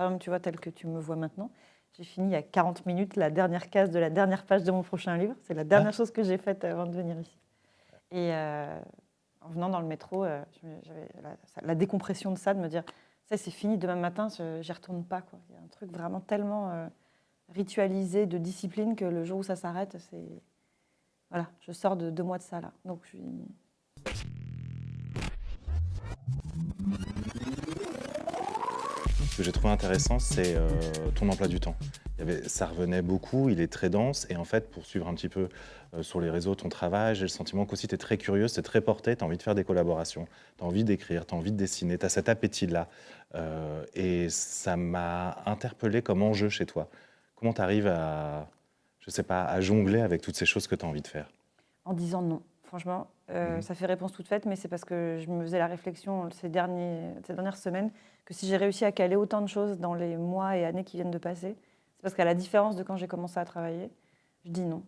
par exemple, tu vois, tel que tu me vois maintenant, j'ai fini il y a 40 minutes la dernière case de la dernière page de mon prochain livre. C'est la dernière chose que j'ai faite avant de venir ici. Et en venant dans le métro, j'avais la décompression de ça, de me dire, ça c'est fini, demain matin, j'y retourne pas, quoi. Il y a un truc vraiment tellement ritualisé de discipline que le jour où ça s'arrête, c'est... Voilà, je sors de 2 mois de ça, là. Donc, je suis... Ce que j'ai trouvé intéressant, c'est ton emploi du temps. Ça revenait beaucoup, il est très dense, et en fait, pour suivre un petit peu sur les réseaux ton travail, j'ai le sentiment qu'aussi tu es très curieuse, tu es très portée, tu as envie de faire des collaborations, tu as envie d'écrire, tu as envie de dessiner, tu as cet appétit-là. Et ça m'a interpellé comme enjeu chez toi. Comment tu arrives à, je sais pas, à jongler avec toutes ces choses que tu as envie de faire? En disant non. Franchement, ça fait réponse toute faite, mais c'est parce que je me faisais la réflexion ces dernières semaines que si j'ai réussi à caler autant de choses dans les mois et années qui viennent de passer, c'est parce qu'à la différence de quand j'ai commencé à travailler, je dis non.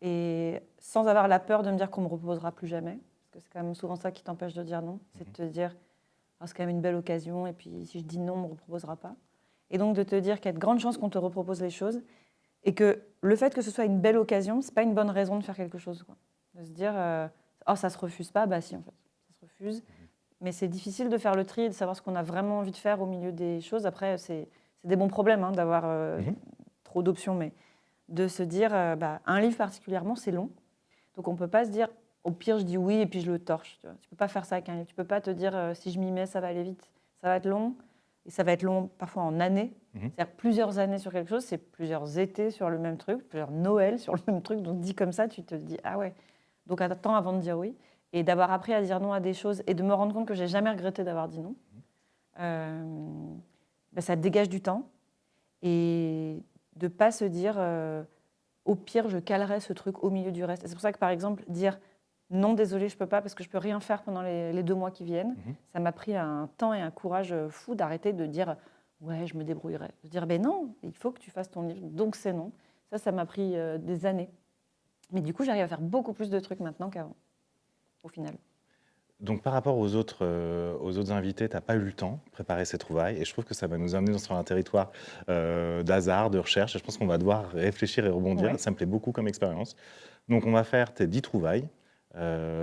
Et sans avoir la peur de me dire qu'on ne me reposera plus jamais, parce que c'est quand même souvent ça qui t'empêche de dire non, c'est de te dire ah, c'est quand même une belle occasion, et puis si je dis non, on ne me reproposera pas. Et donc de te dire qu'il y a de grandes chances qu'on te repropose les choses, et que le fait que ce soit une belle occasion, ce n'est pas une bonne raison de faire quelque chose, quoi. De se dire oh, ça ne se refuse pas, bah si, en fait, ça se refuse. Mais c'est difficile de faire le tri et de savoir ce qu'on a vraiment envie de faire au milieu des choses. Après, c'est des bons problèmes hein, d'avoir trop d'options, mais de se dire bah, un livre particulièrement, c'est long. Donc on ne peut pas se dire au pire, je dis oui et puis je le torche. Tu ne peux pas faire ça avec un livre. Tu ne peux pas te dire si je m'y mets, ça va aller vite. Ça va être long. Et ça va être long parfois en années. C'est-à-dire plusieurs années sur quelque chose, c'est plusieurs étés sur le même truc, plusieurs Noëls sur le même truc. Donc dit comme ça, tu te dis ah ouais. Donc attends avant de dire oui. Et d'avoir appris à dire non à des choses et de me rendre compte que j'ai jamais regretté d'avoir dit non, ben, ça dégage du temps. Et de ne pas se dire au pire, je calerai ce truc au milieu du reste. Et c'est pour ça que par exemple, dire non, désolé, je ne peux pas parce que je ne peux rien faire pendant les 2 mois qui viennent, ça m'a pris un temps et un courage fou d'arrêter de dire ouais, je me débrouillerai. De dire ben non, il faut que tu fasses ton livre, donc c'est non. Ça m'a pris des années. Mais du coup, j'arrive à faire beaucoup plus de trucs maintenant qu'avant, au final. Donc par rapport aux autres invités, tu n'as pas eu le temps de préparer ces trouvailles, et je trouve que ça va nous amener sur un territoire d'hasard, de recherche, et je pense qu'on va devoir réfléchir et rebondir. Ouais. Ça me plaît beaucoup comme expérience. Donc on va faire tes 10 trouvailles.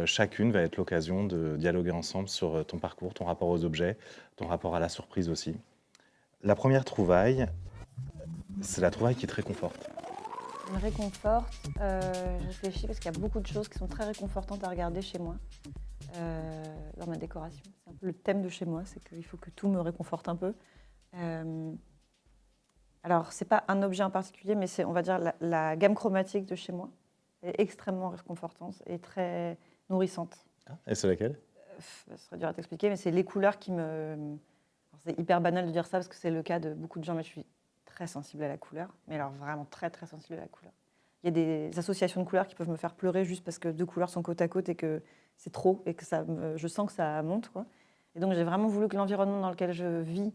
Chacune va être l'occasion de dialoguer ensemble sur ton parcours, ton rapport aux objets, ton rapport à la surprise aussi. La première trouvaille, c'est la trouvaille qui te réconforte. Me réconforte, je réfléchis parce qu'il y a beaucoup de choses qui sont très réconfortantes à regarder chez moi, dans ma décoration. C'est un peu le thème de chez moi, c'est qu'il faut que tout me réconforte un peu. Alors, c'est pas un objet en particulier, mais c'est, on va dire, la gamme chromatique de chez moi est extrêmement réconfortante et très nourrissante. Ah, et c'est laquelle? Ce serait dur à t'expliquer, mais c'est les couleurs qui me... Alors, c'est hyper banal de dire ça parce que c'est le cas de beaucoup de gens, mais je suis très sensible à la couleur, mais alors vraiment très très sensible à la couleur. Il y a des associations de couleurs qui peuvent me faire pleurer juste parce que 2 couleurs sont côte à côte et que c'est trop et que je sens que ça monte, quoi. Et donc j'ai vraiment voulu que l'environnement dans lequel je vis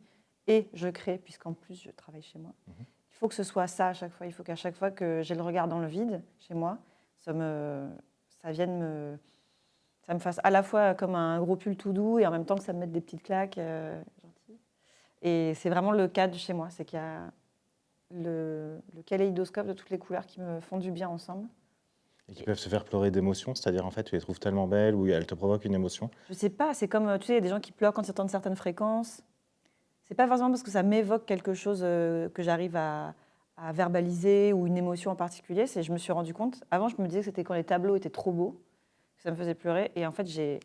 et je crée, puisqu'en plus je travaille chez moi, il faut que ce soit ça à chaque fois. Il faut qu'à chaque fois que j'ai le regard dans le vide chez moi, ça vienne ça me fasse à la fois comme un gros pull tout doux et en même temps que ça me mette des petites claques gentilles. Et c'est vraiment le cas de chez moi, c'est qu'il y a le kaléidoscope de toutes les couleurs qui me font du bien ensemble. Et qui peuvent se faire pleurer d'émotion, c'est-à-dire en fait tu les trouves tellement belles ou elles te provoquent une émotion. Je sais pas, c'est comme, tu sais, il y a des gens qui pleurent quand ils entendent certaines fréquences. C'est pas forcément parce que ça m'évoque quelque chose que j'arrive à verbaliser ou une émotion en particulier. Je me suis rendu compte, avant je me disais que c'était quand les tableaux étaient trop beaux, que ça me faisait pleurer. Et en fait, j'ai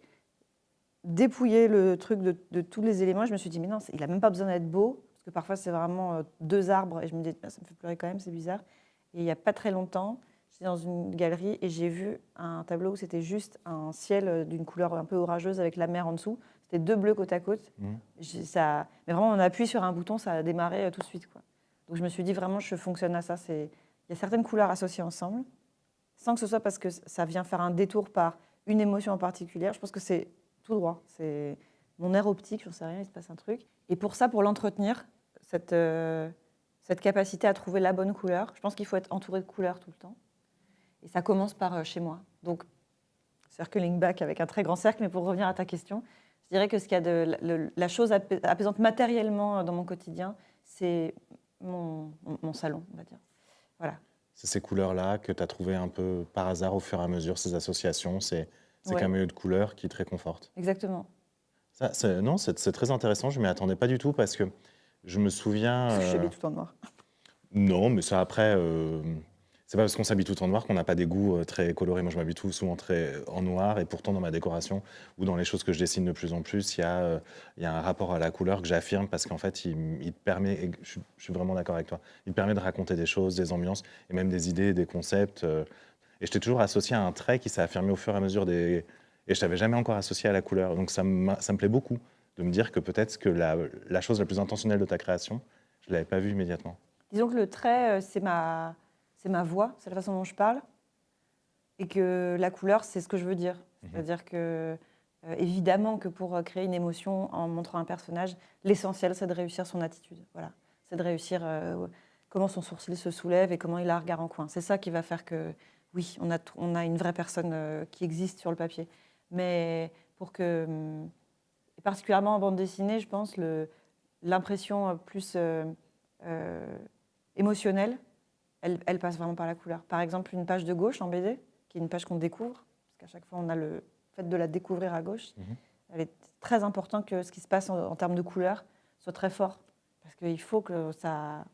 dépouillé le truc de tous les éléments. Je me suis dit, mais non, il n'a même pas besoin d'être beau. Parce que parfois, c'est vraiment 2 arbres. Et je me dis, ça me fait pleurer quand même, c'est bizarre. Et il n'y a pas très longtemps, j'étais dans une galerie et j'ai vu un tableau où c'était juste un ciel d'une couleur un peu orageuse avec la mer en dessous. C'était 2 bleus côte à côte. Mais vraiment, on appuie sur un bouton, ça a démarré tout de suite, quoi. Donc je me suis dit, vraiment, je fonctionne à ça. Il y a certaines couleurs associées ensemble, sans que ce soit parce que ça vient faire un détour par une émotion en particulier. Je pense que c'est tout droit. C'est mon nerf optique, j'en sais rien, il se passe un truc. Et pour ça, pour l'entretenir, cette capacité à trouver la bonne couleur, je pense qu'il faut être entouré de couleurs tout le temps. Et ça commence par chez moi. Donc, circling back avec un très grand cercle, mais pour revenir à ta question, je dirais que ce qu'il y a la chose apaisante matériellement dans mon quotidien, c'est mon salon, on va dire. Voilà. C'est ces couleurs-là que tu as trouvées un peu par hasard au fur et à mesure, ces associations, ces Ouais, caméos de couleurs qui te réconfortent. exactement. Non, c'est très intéressant, je ne m'y attendais pas du tout parce que je me souviens. Parce que je suis habillée tout en noir. Non, mais ça après, c'est pas parce qu'on s'habille tout en noir qu'on n'a pas des goûts très colorés. Moi, je m'habille tout souvent très en noir et pourtant dans ma décoration ou dans les choses que je dessine de plus en plus, il y a un rapport à la couleur que j'affirme parce qu'en fait, il te permet, et je suis vraiment d'accord avec toi, il te permet de raconter des choses, des ambiances et même des idées, des concepts. Et je t'ai toujours associé à un trait qui s'est affirmé au fur et à mesure des. Et je t'avais jamais encore associé à la couleur. Donc ça me plaît beaucoup de me dire que peut-être que la chose la plus intentionnelle de ta création, je ne l'avais pas vue immédiatement. Disons que le trait, c'est ma voix, c'est la façon dont je parle, et que la couleur, c'est ce que je veux dire. C'est-à-dire que, évidemment, que pour créer une émotion en montrant un personnage, l'essentiel, c'est de réussir son attitude. Voilà. C'est de réussir comment son sourcil se soulève et comment il a un regard en coin. C'est ça qui va faire que, oui, on a une vraie personne qui existe sur le papier. Mais pour que, et particulièrement en bande dessinée, je pense, l'impression plus émotionnelle, elle passe vraiment par la couleur. Par exemple, une page de gauche en BD, qui est une page qu'on découvre, parce qu'à chaque fois, on a le fait de la découvrir à gauche. Elle est très important que ce qui se passe en termes de couleur soit très fort, parce qu'il faut que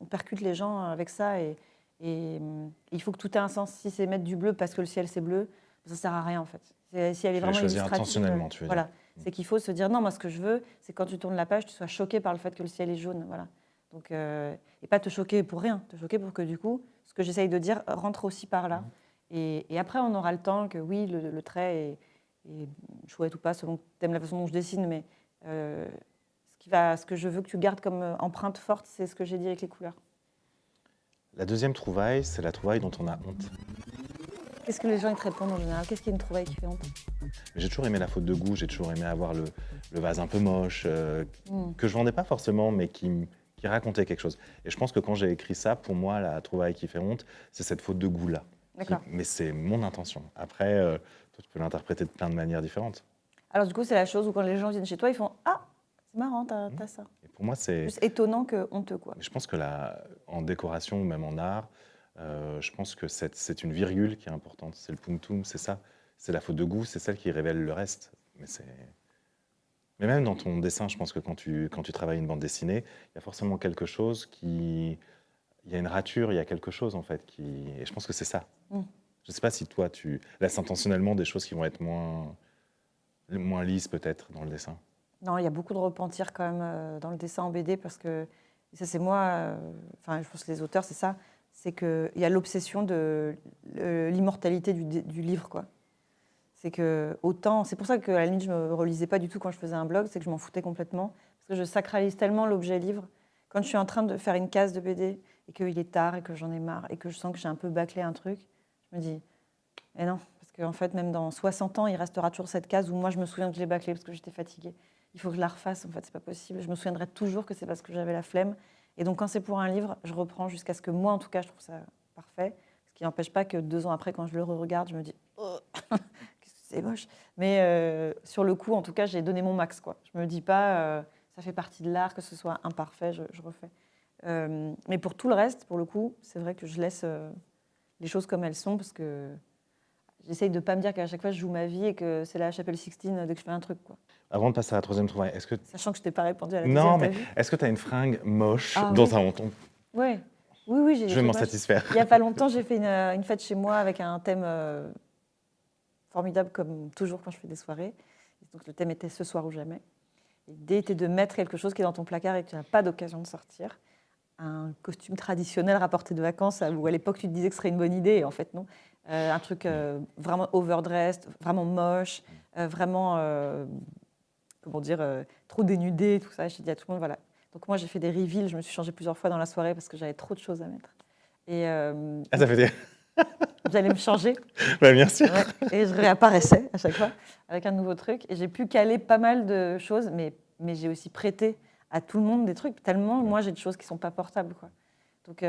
on percute les gens avec ça, et il faut que tout ait un sens. Si c'est mettre du bleu parce que le ciel c'est bleu, ça ne sert à rien en fait. Si elle est Tu l'as vraiment choisi illustrative, intentionnellement, tu veux voilà. dire. C'est qu'il faut se dire non, moi ce que je veux, c'est quand tu tournes la page, tu sois choqué par le fait que le ciel est jaune, voilà. Donc, et pas te choquer pour rien, te choquer pour que du coup, ce que j'essaye de dire rentre aussi par là. Et après, on aura le temps que oui, le trait est chouette ou pas, selon que tu aimes la façon dont je dessine, mais ce que je veux que tu gardes comme empreinte forte, c'est ce que j'ai dit avec les couleurs. La deuxième trouvaille, c'est la trouvaille dont on a honte. Qu'est-ce que les gens ils te répondent en général? Qu'est-ce qui est une trouvaille qui fait honte? J'ai toujours aimé la faute de goût, j'ai toujours aimé avoir le vase un peu moche, que je vendais pas forcément, mais qui racontait quelque chose. Et je pense que quand j'ai écrit ça, pour moi, la trouvaille qui fait honte, c'est cette faute de goût-là. D'accord. Mais c'est mon intention. Après, toi, tu peux l'interpréter de plein de manières différentes. Alors du coup, c'est la chose où quand les gens viennent chez toi, ils font « Ah, c'est marrant, t'as ça ». Et pour moi, c'est... Plus étonnant que honteux, quoi. Je pense que en décoration ou même en art, je pense que c'est une virgule qui est importante. C'est le punctum, c'est ça. C'est la faute de goût, c'est celle qui révèle le reste. Mais même dans ton dessin, je pense que quand tu travailles une bande dessinée, il y a forcément quelque chose qui... Il y a une rature, il y a quelque chose en fait qui... Et je pense que c'est ça. Je ne sais pas si toi, tu laisses intentionnellement des choses qui vont être moins lisses peut-être dans le dessin. Non, il y a beaucoup de repentir quand même dans le dessin en BD parce que, et ça c'est moi, enfin je pense que les auteurs c'est ça, c'est qu'il y a l'obsession de l'immortalité du livre, quoi. C'est que autant, c'est pour ça qu'à la limite je me relisais pas du tout quand je faisais un blog, c'est que je m'en foutais complètement, parce que je sacralise tellement l'objet livre. Quand je suis en train de faire une case de BD et qu'il est tard et que j'en ai marre et que je sens que j'ai un peu bâclé un truc, je me dis, mais non, parce qu'en fait même dans 60 ans, il restera toujours cette case où moi je me souviens que je l'ai bâclé parce que j'étais fatiguée. Il faut que je la refasse, en fait, c'est pas possible. Je me souviendrai toujours que c'est parce que j'avais la flemme. Et donc quand c'est pour un livre, je reprends jusqu'à ce que moi, en tout cas, je trouve ça parfait. Ce qui n'empêche pas que 2 ans après, quand je le re-regarde, je me dis, oh, c'est moche. Mais sur le coup, en tout cas, j'ai donné mon max, quoi. Je me dis pas, ça fait partie de l'art, que ce soit imparfait, je refais. Mais pour tout le reste, pour le coup, c'est vrai que je laisse les choses comme elles sont, parce que j'essaye de ne pas me dire qu'à chaque fois, je joue ma vie et que c'est la chapelle Sixtine dès que je fais un truc, quoi. Avant de passer à la troisième trouvaille, est-ce que... Sachant que je t'ai pas répondu à la Non, deuxième, mais t'as vu? est-ce que tu as une fringue moche Ah, dont oui. tu as honte? Ouais. Oui, j'ai des Je vais m'en trucs moches. satisfaire. Il n'y a pas longtemps, j'ai fait une fête chez moi avec un thème formidable, comme toujours quand je fais des soirées. Et donc, le thème était « Ce soir ou jamais ». L'idée était de mettre quelque chose qui est dans ton placard et que tu n'as pas d'occasion de sortir. Un costume traditionnel rapporté de vacances, où à l'époque, tu te disais que ce serait une bonne idée, et en fait, non. Un truc vraiment overdressed, vraiment moche, vraiment, comment dire, trop dénudé, tout ça. J'ai dit à tout le monde, voilà. Donc moi, j'ai fait des reveals, je me suis changée plusieurs fois dans la soirée parce que j'avais trop de choses à mettre. Et Ah, ça fait des... j'allais me changer, Ouais, bien sûr. ouais, et je réapparaissais à chaque fois avec un nouveau truc. Et j'ai pu caler pas mal de choses, mais j'ai aussi prêté à tout le monde des trucs, tellement moi, j'ai des choses qui ne sont pas portables, quoi. Donc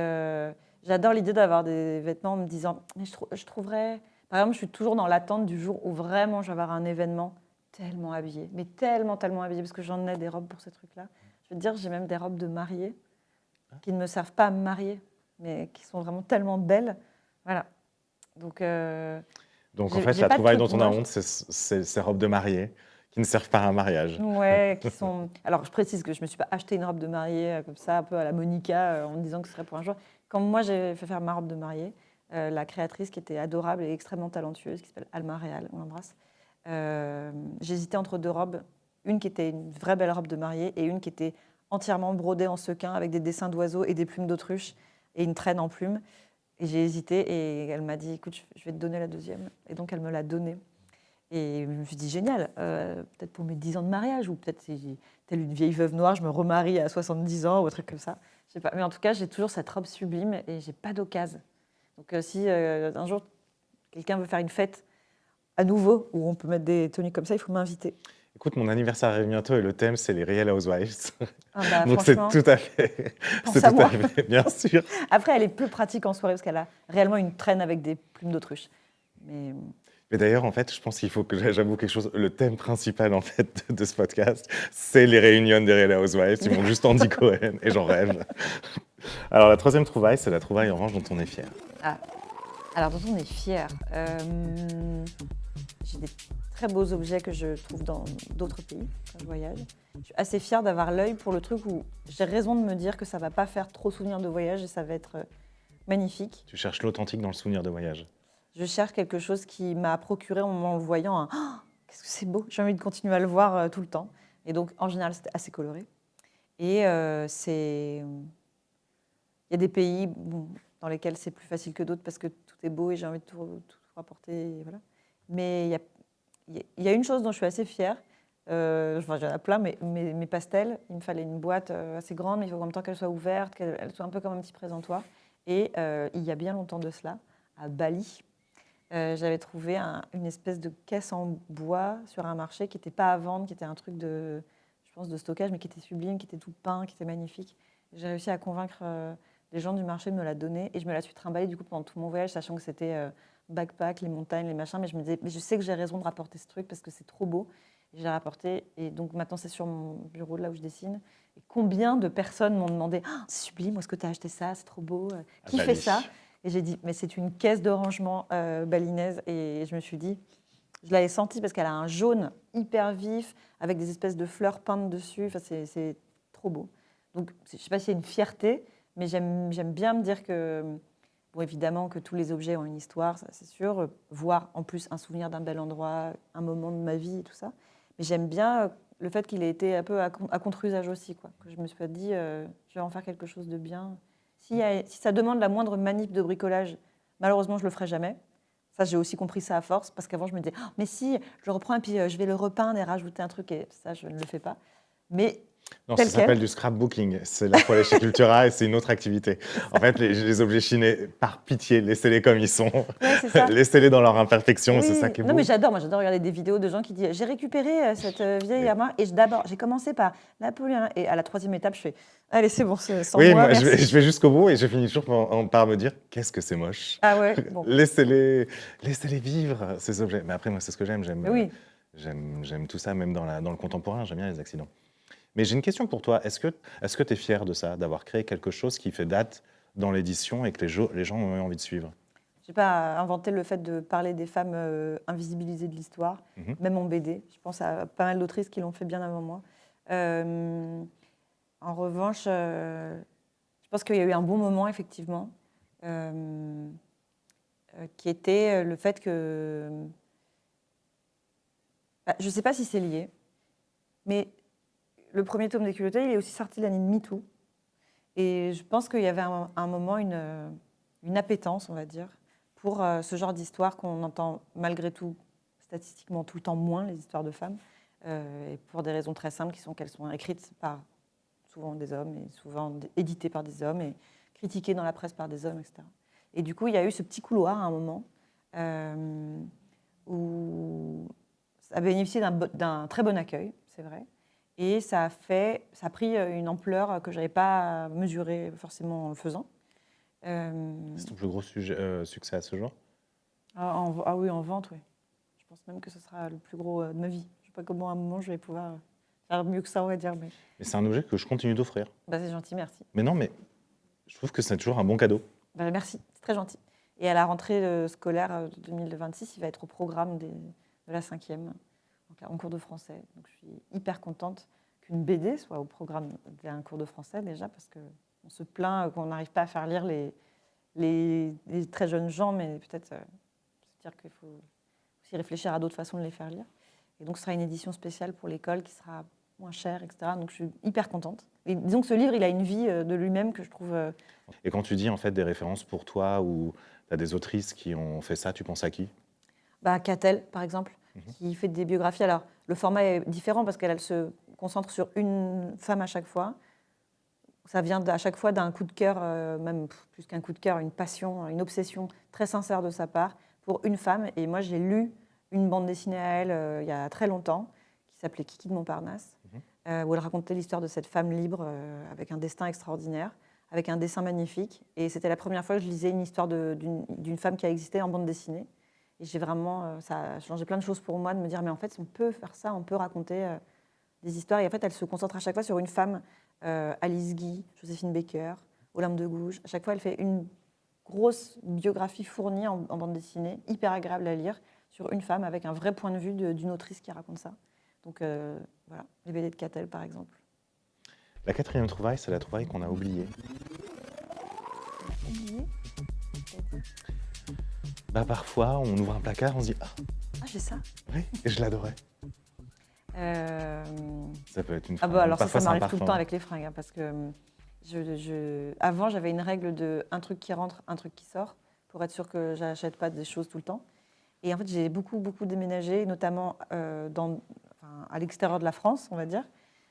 j'adore l'idée d'avoir des vêtements en me disant, mais je trouverais... Par exemple, je suis toujours dans l'attente du jour où vraiment je vais avoir un événement tellement habillé, mais tellement habillé, parce que j'en ai des robes pour ces trucs-là. Je veux te dire, j'ai même des robes de mariée qui ne me servent pas à me marier, mais qui sont vraiment tellement belles. Voilà. Donc, En fait, j'ai la pas de trouvaille truc dont on a moche. honte, c'est ces robes de mariée qui ne servent pas à un mariage. Ouais, qui sont. Alors, je précise que je me suis pas acheté une robe de mariée comme ça, un peu à la Monica, en me disant que ce serait pour un jour. Quand moi j'ai fait faire ma robe de mariée, la créatrice qui était adorable et extrêmement talentueuse, qui s'appelle Alma Real, on l'embrasse. J'hésitais entre deux robes, une qui était une vraie belle robe de mariée et une qui était entièrement brodée en sequin avec des dessins d'oiseaux et des plumes d'autruche et une traîne en plumes. Et j'ai hésité et elle m'a dit, écoute, je vais te donner la deuxième. Et donc elle me l'a donnée. Et je me suis dit, génial, peut-être pour mes 10 ans de mariage, ou peut-être si telle une vieille veuve noire, je me remarie à 70 ans, ou un truc comme ça. Je sais pas. Mais en tout cas, j'ai toujours cette robe sublime et j'ai pas d'occasion. Donc si un jour, quelqu'un veut faire une fête à nouveau, où on peut mettre des tenues comme ça, il faut m'inviter. Écoute, mon anniversaire arrive bientôt et le thème, c'est les Real Housewives. Ah bah, Donc c'est franchement, tout à fait, pense c'est à tout à moi. fait, bien sûr. Après, elle est peu pratique en soirée parce qu'elle a réellement une traîne avec des plumes d'autruche. Mais Mais d'ailleurs, en fait, je pense qu'il faut que j'avoue quelque chose. Le thème principal, en fait, de ce podcast, c'est les réunions des Real Housewives. Ils m'ont juste Andy Cohen et j'en rêve. Alors, la troisième trouvaille, c'est la trouvaille en revanche dont on est fier. ah, alors dont on est fier. J'ai des très beaux objets que je trouve dans d'autres pays quand je voyage. Je suis assez fière d'avoir l'œil pour le truc où j'ai raison de me dire que ça va pas faire trop souvenir de voyage et ça va être magnifique. Tu cherches l'authentique dans le souvenir de voyage. Je cherche quelque chose qui m'a procuré en le voyant un oh, qu'est-ce que c'est beau, j'ai envie de continuer à le voir tout le temps. Et donc en général c'était assez coloré. Et il y a des pays dans lesquels c'est plus facile que d'autres parce que tout est beau et j'ai envie de tout rapporter. Voilà. Mais il y a une chose dont je suis assez fière. Enfin, j'en ai plein, mais mes pastels, il me fallait une boîte assez grande, mais il faut en même temps qu'elle soit ouverte, qu'elle soit un peu comme un petit présentoir. Et il y a bien longtemps de cela, à Bali, j'avais trouvé une espèce de caisse en bois sur un marché qui n'était pas à vendre, qui était un truc de, je pense, de stockage, mais qui était sublime, qui était tout peint, qui était magnifique. J'ai réussi à convaincre les gens du marché de me la donner et je me la suis trimballée du coup pendant tout mon voyage, sachant que c'était backpack, les montagnes, les machins, mais je me disais, mais je sais que j'ai raison de rapporter ce truc parce que c'est trop beau. Et je l'ai rapporté et donc maintenant c'est sur mon bureau là où je dessine. Et combien de personnes m'ont demandé, ah, c'est sublime, où est-ce que tu as acheté ça, c'est trop beau, qui fait Bali. ça? Et j'ai dit, mais c'est une caisse de rangement balinaise. Et je me suis dit, je l'avais sentie parce qu'elle a un jaune hyper vif avec des espèces de fleurs peintes dessus. Enfin, c'est trop beau. Donc, je ne sais pas s'il y a une fierté, mais j'aime bien me dire que, bon, évidemment, que tous les objets ont une histoire, ça c'est sûr. Voir en plus un souvenir d'un bel endroit, un moment de ma vie et tout ça. Mais j'aime bien le fait qu'il ait été un peu à contre-usage aussi, quoi. Que je me suis dit, je vais en faire quelque chose de bien. Si ça demande la moindre manip de bricolage, malheureusement, je ne le ferai jamais. Ça, j'ai aussi compris ça à force, parce qu'avant, je me disais, oh, mais si, je le reprends et puis je vais le repeindre et rajouter un truc, et ça, je ne le fais pas. Mais Non, ça tel quel. s'appelle du scrapbooking. C'est là pour aller chez Cultura et c'est une autre activité. En fait, les objets chinés, par pitié, laissez-les comme ils sont. Ouais, c'est ça. Laissez-les dans leur imperfection, Oui. c'est ça qui est beau. Non, mais j'adore regarder des vidéos de gens qui disent, j'ai récupéré cette vieille armoire, et j'ai commencé par la polir, et à la troisième étape, je fais, allez, c'est bon, sans Oui, moi, moi, je merci. vais jusqu'au bout et je finis toujours par me dire qu'est-ce que c'est moche. Ah ouais, bon. Laissez-les vivre, ces objets. Mais après, moi, c'est ce que j'aime. Mais oui. J'aime tout ça, même dans le contemporain. J'aime bien les accidents. Mais j'ai une question pour toi. Est-ce que tu es fier de ça, d'avoir créé quelque chose qui fait date dans l'édition et que les gens ont envie de suivre? Je n'ai pas inventé le fait de parler des femmes invisibilisées de l'histoire, même en BD. Je pense à pas mal d'autrices qui l'ont fait bien avant moi. En revanche, je pense qu'il y a eu un bon moment, effectivement, qui était le fait que... je ne sais pas si c'est lié, mais le premier tome des culottés, il est aussi sorti l'année de MeToo. Et je pense qu'il y avait un moment une appétence, on va dire, pour ce genre d'histoire qu'on entend malgré tout, statistiquement, tout le temps moins, les histoires de femmes, et pour des raisons très simples, qui sont qu'elles sont écrites par souvent des hommes, et souvent éditées par des hommes, et critiquées dans la presse par des hommes, etc. Et du coup, il y a eu ce petit couloir à un moment où ça a bénéficié d'un très bon accueil, c'est vrai, et ça a pris une ampleur que je n'avais pas mesurée forcément en le faisant. C'est ton plus gros succès à ce jour? Ah oui, en vente, oui. Je pense même que ce sera le plus gros de ma vie. Je ne sais pas comment à un moment je vais pouvoir faire mieux que ça, on va dire. Mais c'est un objet que je continue d'offrir. c'est gentil, merci. Mais non, mais Je trouve que c'est toujours un bon cadeau. Ben, merci, c'est très gentil. Et à la rentrée scolaire de 2026, il va être au programme de la 5e, donc en cours de français. Donc je suis hyper contente qu'une BD soit au programme d'un cours de français déjà, parce qu'on se plaint qu'on n'arrive pas à faire lire les très jeunes gens, mais peut-être se dire qu'il faut aussi réfléchir à d'autres façons de les faire lire. Et donc ce sera une édition spéciale pour l'école qui sera moins chère, etc. Donc je suis hyper contente. Et disons que ce livre, il a une vie de lui-même que je trouve... Et quand tu dis en fait des références pour toi ou tu as des autrices qui ont fait ça, tu penses à qui? Catel, par exemple, qui fait des biographies. Alors, le format est différent parce qu'elle se concentre sur une femme à chaque fois. Ça vient à chaque fois d'un coup de cœur, même plus qu'un coup de cœur, une passion, une obsession très sincère de sa part pour une femme. Et moi, j'ai lu une bande dessinée à elle il y a très longtemps, qui s'appelait Kiki de Montparnasse, où elle racontait l'histoire de cette femme libre avec un destin extraordinaire, avec un dessin magnifique. Et c'était la première fois que je lisais une histoire d'une femme qui a existé en bande dessinée. Et j'ai vraiment, ça a changé plein de choses pour moi de me dire, mais en fait, on peut faire ça, on peut raconter des histoires. Et en fait, elle se concentre à chaque fois sur une femme, Alice Guy, Joséphine Baker, Olympe de Gouges. À chaque fois, elle fait une grosse biographie fournie en bande dessinée, hyper agréable à lire, sur une femme avec un vrai point de vue d'une autrice qui raconte ça. Donc voilà, les BD de Catel, par exemple. La 4e trouvaille, c'est la trouvaille qu'on a oubliée. Parfois, on ouvre un placard, on se dit « Ah, j'ai ça !» oui, et je l'adorais. Ça peut être une fringue. Alors parfois, ça c'est un m'arrive tout le parfum. temps avec les fringues, hein, parce que avant, j'avais une règle de un truc qui rentre, un truc qui sort, pour être sûre que j'achète pas des choses tout le temps. Et en fait, j'ai beaucoup déménagé, notamment à l'extérieur de la France, on va dire.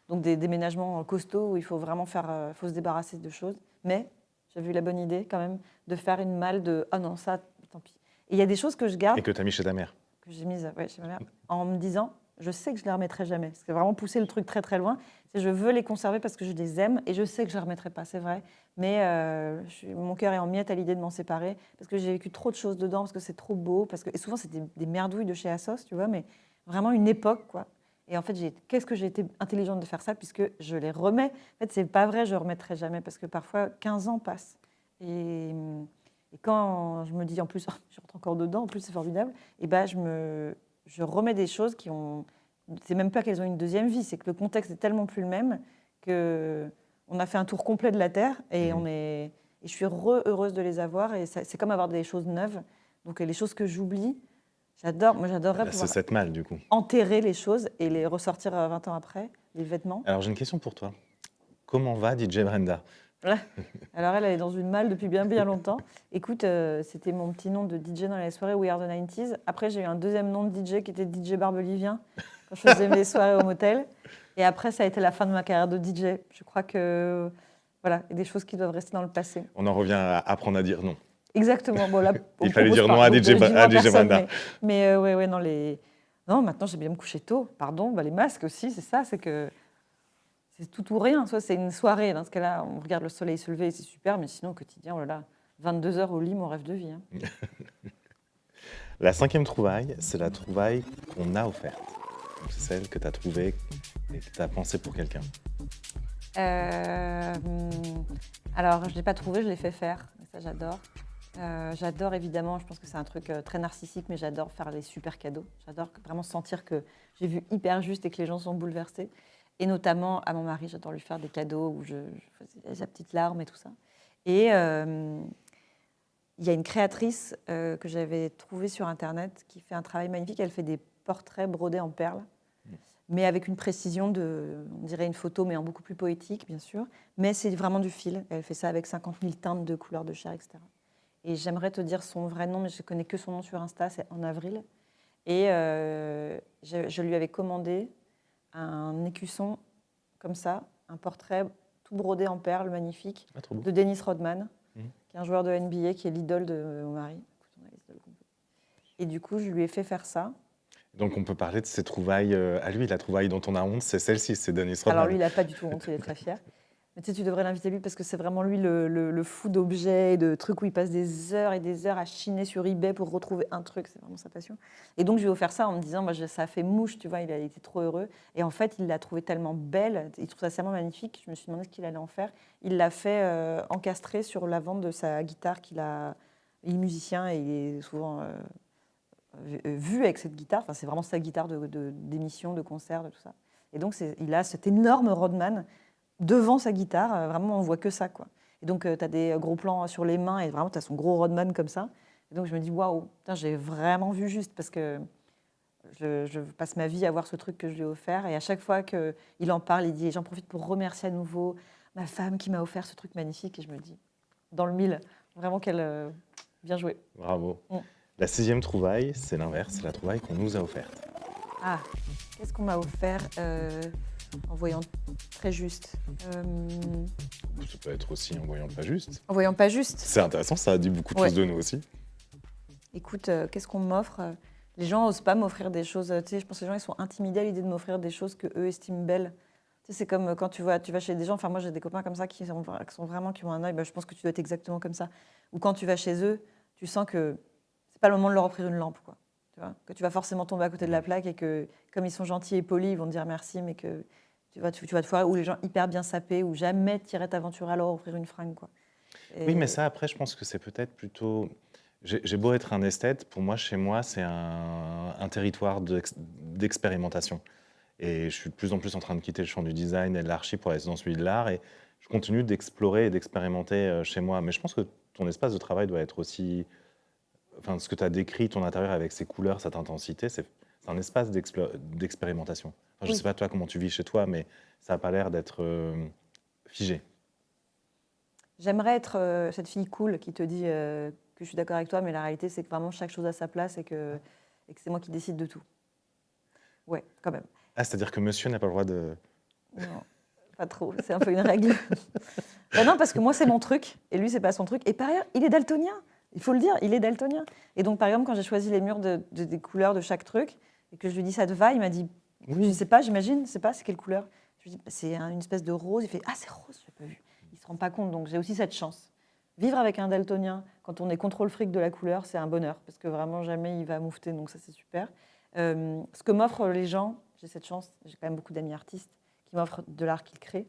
Donc des déménagements costauds où il faut vraiment faut se débarrasser de choses. Mais j'avais eu la bonne idée quand même de faire une malle de « Ah non, ça, tant pis ». Et il y a des choses que je garde. Et que tu as mis chez ta mère. Que j'ai mises chez ma mère, en me disant « Je sais que je ne les remettrai jamais ». C'est vraiment pousser le truc très très loin. Je veux les conserver parce que je les aime et je sais que je ne les remettrai pas, c'est vrai. Mais mon cœur est en miettes à l'idée de m'en séparer parce que j'ai vécu trop de choses dedans, parce que c'est trop beau. Et souvent, c'était des merdouilles de chez Assos, tu vois, mais vraiment une époque, quoi. Et en fait, qu'est-ce que j'ai été intelligente de faire ça, puisque je les remets. En fait, c'est pas vrai, je ne remettrai jamais, parce que parfois, 15 ans passent. Et quand je me dis, en plus, je rentre encore dedans, en plus, c'est formidable, et je remets des choses qui ont... C'est même pas qu'elles ont une deuxième vie, c'est que le contexte est tellement plus le même qu'on a fait un tour complet de la Terre, et et je suis heureuse de les avoir, et c'est comme avoir des choses neuves. Donc, les choses que j'oublie, j'adorerais pouvoir C'est cette malle, du coup. enterrer les choses et les ressortir 20 ans après, les vêtements. Alors, j'ai une question pour toi. Comment va DJ Brenda? Alors, elle est dans une malle depuis bien longtemps. Écoute, c'était mon petit nom de DJ dans les soirées We Are the 90s. Après, j'ai eu un deuxième nom de DJ qui était DJ Barbelivien quand je faisais mes soirées au motel. Et après, ça a été la fin de ma carrière de DJ. Je crois que, voilà, il y a des choses qui doivent rester dans le passé. On en revient à apprendre à dire non. Exactement. Bon, là, il fallait dire non à DJ Brenda. Mais ouais, non, maintenant, j'aime bien me coucher tôt. Pardon, les masques aussi, c'est ça, c'est que c'est tout ou rien. Soit c'est une soirée, dans ce cas-là, on regarde le soleil se lever et c'est super, mais sinon, au quotidien, oh là là, 22 heures au lit, mon rêve de vie. Hein. La 5e trouvaille, c'est la trouvaille qu'on a offerte. C'est celle que tu as trouvée et que tu as pensée pour quelqu'un. Alors, je ne l'ai pas trouvée, je l'ai fait faire. Et ça, j'adore. J'adore évidemment, je pense que c'est un truc très narcissique, mais j'adore faire les super cadeaux. J'adore vraiment sentir que j'ai vu hyper juste et que les gens sont bouleversés. Et notamment à mon mari, j'adore lui faire des cadeaux où je faisais sa petite larme et tout ça. Et il y a une créatrice que j'avais trouvée sur Internet qui fait un travail magnifique. Elle fait des portraits brodés en perles, mais avec une précision on dirait une photo, mais en beaucoup plus poétique, bien sûr. Mais c'est vraiment du fil. Elle fait ça avec 50 000 teintes de couleurs de chair, etc. Et j'aimerais te dire son vrai nom, mais je ne connais que son nom sur Insta, c'est En Avril. Et je lui avais commandé un écusson comme ça, un portrait tout brodé en perles, magnifique, de Dennis Rodman, qui est un joueur de NBA, qui est l'idole de mon mari. Et du coup, je lui ai fait faire ça. Donc on peut parler de ses trouvailles à lui. La trouvaille dont on a honte, c'est celle-ci, c'est Dennis Rodman. Alors lui, il n'a pas du tout honte, il est très fier. Mais tu sais, tu devrais l'inviter lui parce que c'est vraiment lui le fou d'objets, et de trucs où il passe des heures et des heures à chiner sur eBay pour retrouver un truc. C'est vraiment sa passion. Et donc, je lui ai offert ça en me disant, ça a fait mouche, tu vois, il a été trop heureux. Et en fait, il l'a trouvé tellement belle, il trouve ça tellement magnifique. Je me suis demandé ce qu'il allait en faire. Il l'a fait encastrer sur l'avant de sa guitare qu'il a. Il est musicien et il est souvent vu avec cette guitare. Enfin, c'est vraiment sa guitare d'émission, de concert, de tout ça. Et donc, il a cet énorme Rodman devant sa guitare, vraiment on voit que ça, quoi. Et donc tu as des gros plans sur les mains et vraiment tu as son gros Rodman comme ça. Et donc je me dis waouh, j'ai vraiment vu juste parce que je passe ma vie à voir ce truc que je lui ai offert et à chaque fois qu'il en parle, il dit j'en profite pour remercier à nouveau ma femme qui m'a offert ce truc magnifique et je me dis dans le mille, vraiment qu'elle bien joué. Bravo. La 6e trouvaille, c'est l'inverse, c'est la trouvaille qu'on nous a offerte. Ah, qu'est-ce qu'on m'a offert en voyant très juste. Ça peut être aussi en voyant pas juste. En voyant pas juste. C'est intéressant, ça a dit beaucoup de choses de nous aussi. Écoute, qu'est-ce qu'on m'offre? Les gens n'osent pas m'offrir des choses. Tu sais, je pense que les gens ils sont intimidés à l'idée de m'offrir des choses que eux estiment belles. Tu sais, c'est comme quand tu vas chez des gens. Enfin, moi, j'ai des copains comme ça qui ont un œil. Je pense que tu dois être exactement comme ça. Ou quand tu vas chez eux, tu sens que c'est pas le moment de leur offrir une lampe, quoi. Tu vois, que tu vas forcément tomber à côté de la plaque et que, comme ils sont gentils et polis, ils vont te dire merci, mais que tu vas te foirer. Ou les gens hyper bien sapés, ou jamais t'irais t'aventurer à leur offrir une fringue, quoi. Oui, mais ça, après, je pense que c'est peut-être plutôt. J'ai beau être un esthète, pour moi, chez moi, c'est un territoire d'expérimentation. Et je suis de plus en plus en train de quitter le champ du design et de l'archi pour aller dans celui de l'art. Et je continue d'explorer et d'expérimenter chez moi. Mais je pense que ton espace de travail doit être aussi. Enfin, ce que tu as décrit, ton intérieur avec ses couleurs, cette intensité, c'est un espace d'expérimentation. Enfin, je ne sais pas toi comment tu vis chez toi, mais ça n'a pas l'air d'être figé. J'aimerais être cette fille cool qui te dit que je suis d'accord avec toi, mais la réalité, c'est que vraiment chaque chose a sa place et que c'est moi qui décide de tout. Ouais, quand même. Ah, c'est-à-dire que monsieur n'a pas le droit de... Non, pas trop, c'est un peu une règle. Ben non, parce que moi, c'est mon truc, et lui, c'est pas son truc. Et par ailleurs, il est daltonien, il faut le dire, il est daltonien. Et donc, par exemple, quand j'ai choisi les murs des couleurs de chaque truc, et que je lui dis ça te va, il m'a dit, oui, je sais pas, j'imagine, c'est quelle couleur. Je lui dis, c'est une espèce de rose. Il fait, ah, c'est rose, je l'ai pas vu. Il se rend pas compte, donc j'ai aussi cette chance. Vivre avec un daltonien, quand on est contrôle fric de la couleur, c'est un bonheur, parce que vraiment, jamais il va moufter, donc ça, c'est super. Ce que m'offrent les gens, j'ai cette chance, j'ai quand même beaucoup d'amis artistes qui m'offrent de l'art qu'ils créent,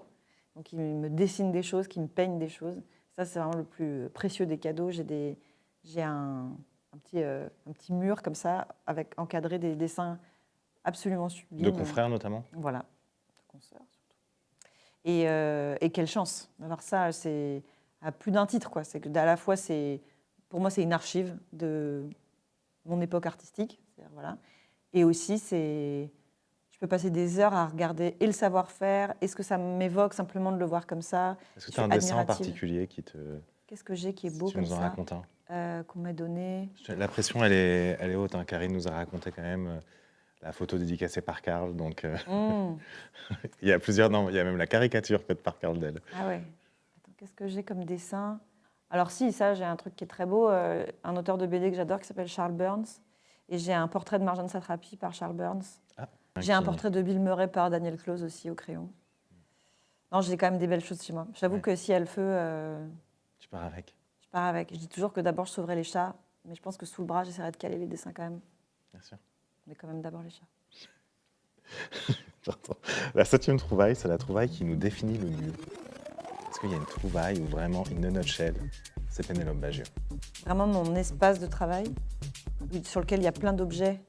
donc ils me dessinent des choses, qui me peignent des choses. Ça, c'est vraiment le plus précieux des cadeaux. J'ai un petit mur comme ça, avec encadré des dessins absolument sublimes. De confrères notamment. Voilà, de consoeurs surtout. Et quelle chance d'avoir ça, c'est à plus d'un titre, quoi. C'est que à la fois, pour moi, c'est une archive de mon époque artistique, voilà. Et aussi, je peux passer des heures à regarder et le savoir-faire, et ce que ça m'évoque simplement de le voir comme ça. Est-ce que tu as un dessin en particulier qui te... Qu'est-ce que j'ai qui est beau si comme ça? Tu nous en racontes un. Qu'on m'a donné. La pression, elle est haute. Hein. Karine nous a raconté quand même la photo dédicacée par Karl. Donc, il y a plusieurs... Non, il y a même la caricature faite par Karl d'elle. Ah ouais. Attends, qu'est-ce que j'ai comme dessin? Alors si, ça, j'ai un truc qui est très beau. Un auteur de BD que j'adore qui s'appelle Charles Burns. Et j'ai un portrait de Marjane Satrapi par Charles Burns. Ah, j'ai un portrait de Bill Murray par Daniel Close aussi au crayon. Non, j'ai quand même des belles choses chez moi. J'avoue que si elle feu... Tu pars avec. Je pars avec. Je dis toujours que d'abord, je sauverai les chats. Mais je pense que sous le bras, j'essaierai de caler les dessins quand même. Bien sûr. Mais quand même d'abord les chats. La 7e trouvaille, c'est la trouvaille qui nous définit le mieux. Est-ce qu'il y a une trouvaille où vraiment, in a nutshell, c'est Pénélope Bagieux? Vraiment mon espace de travail, sur lequel il y a plein d'objets,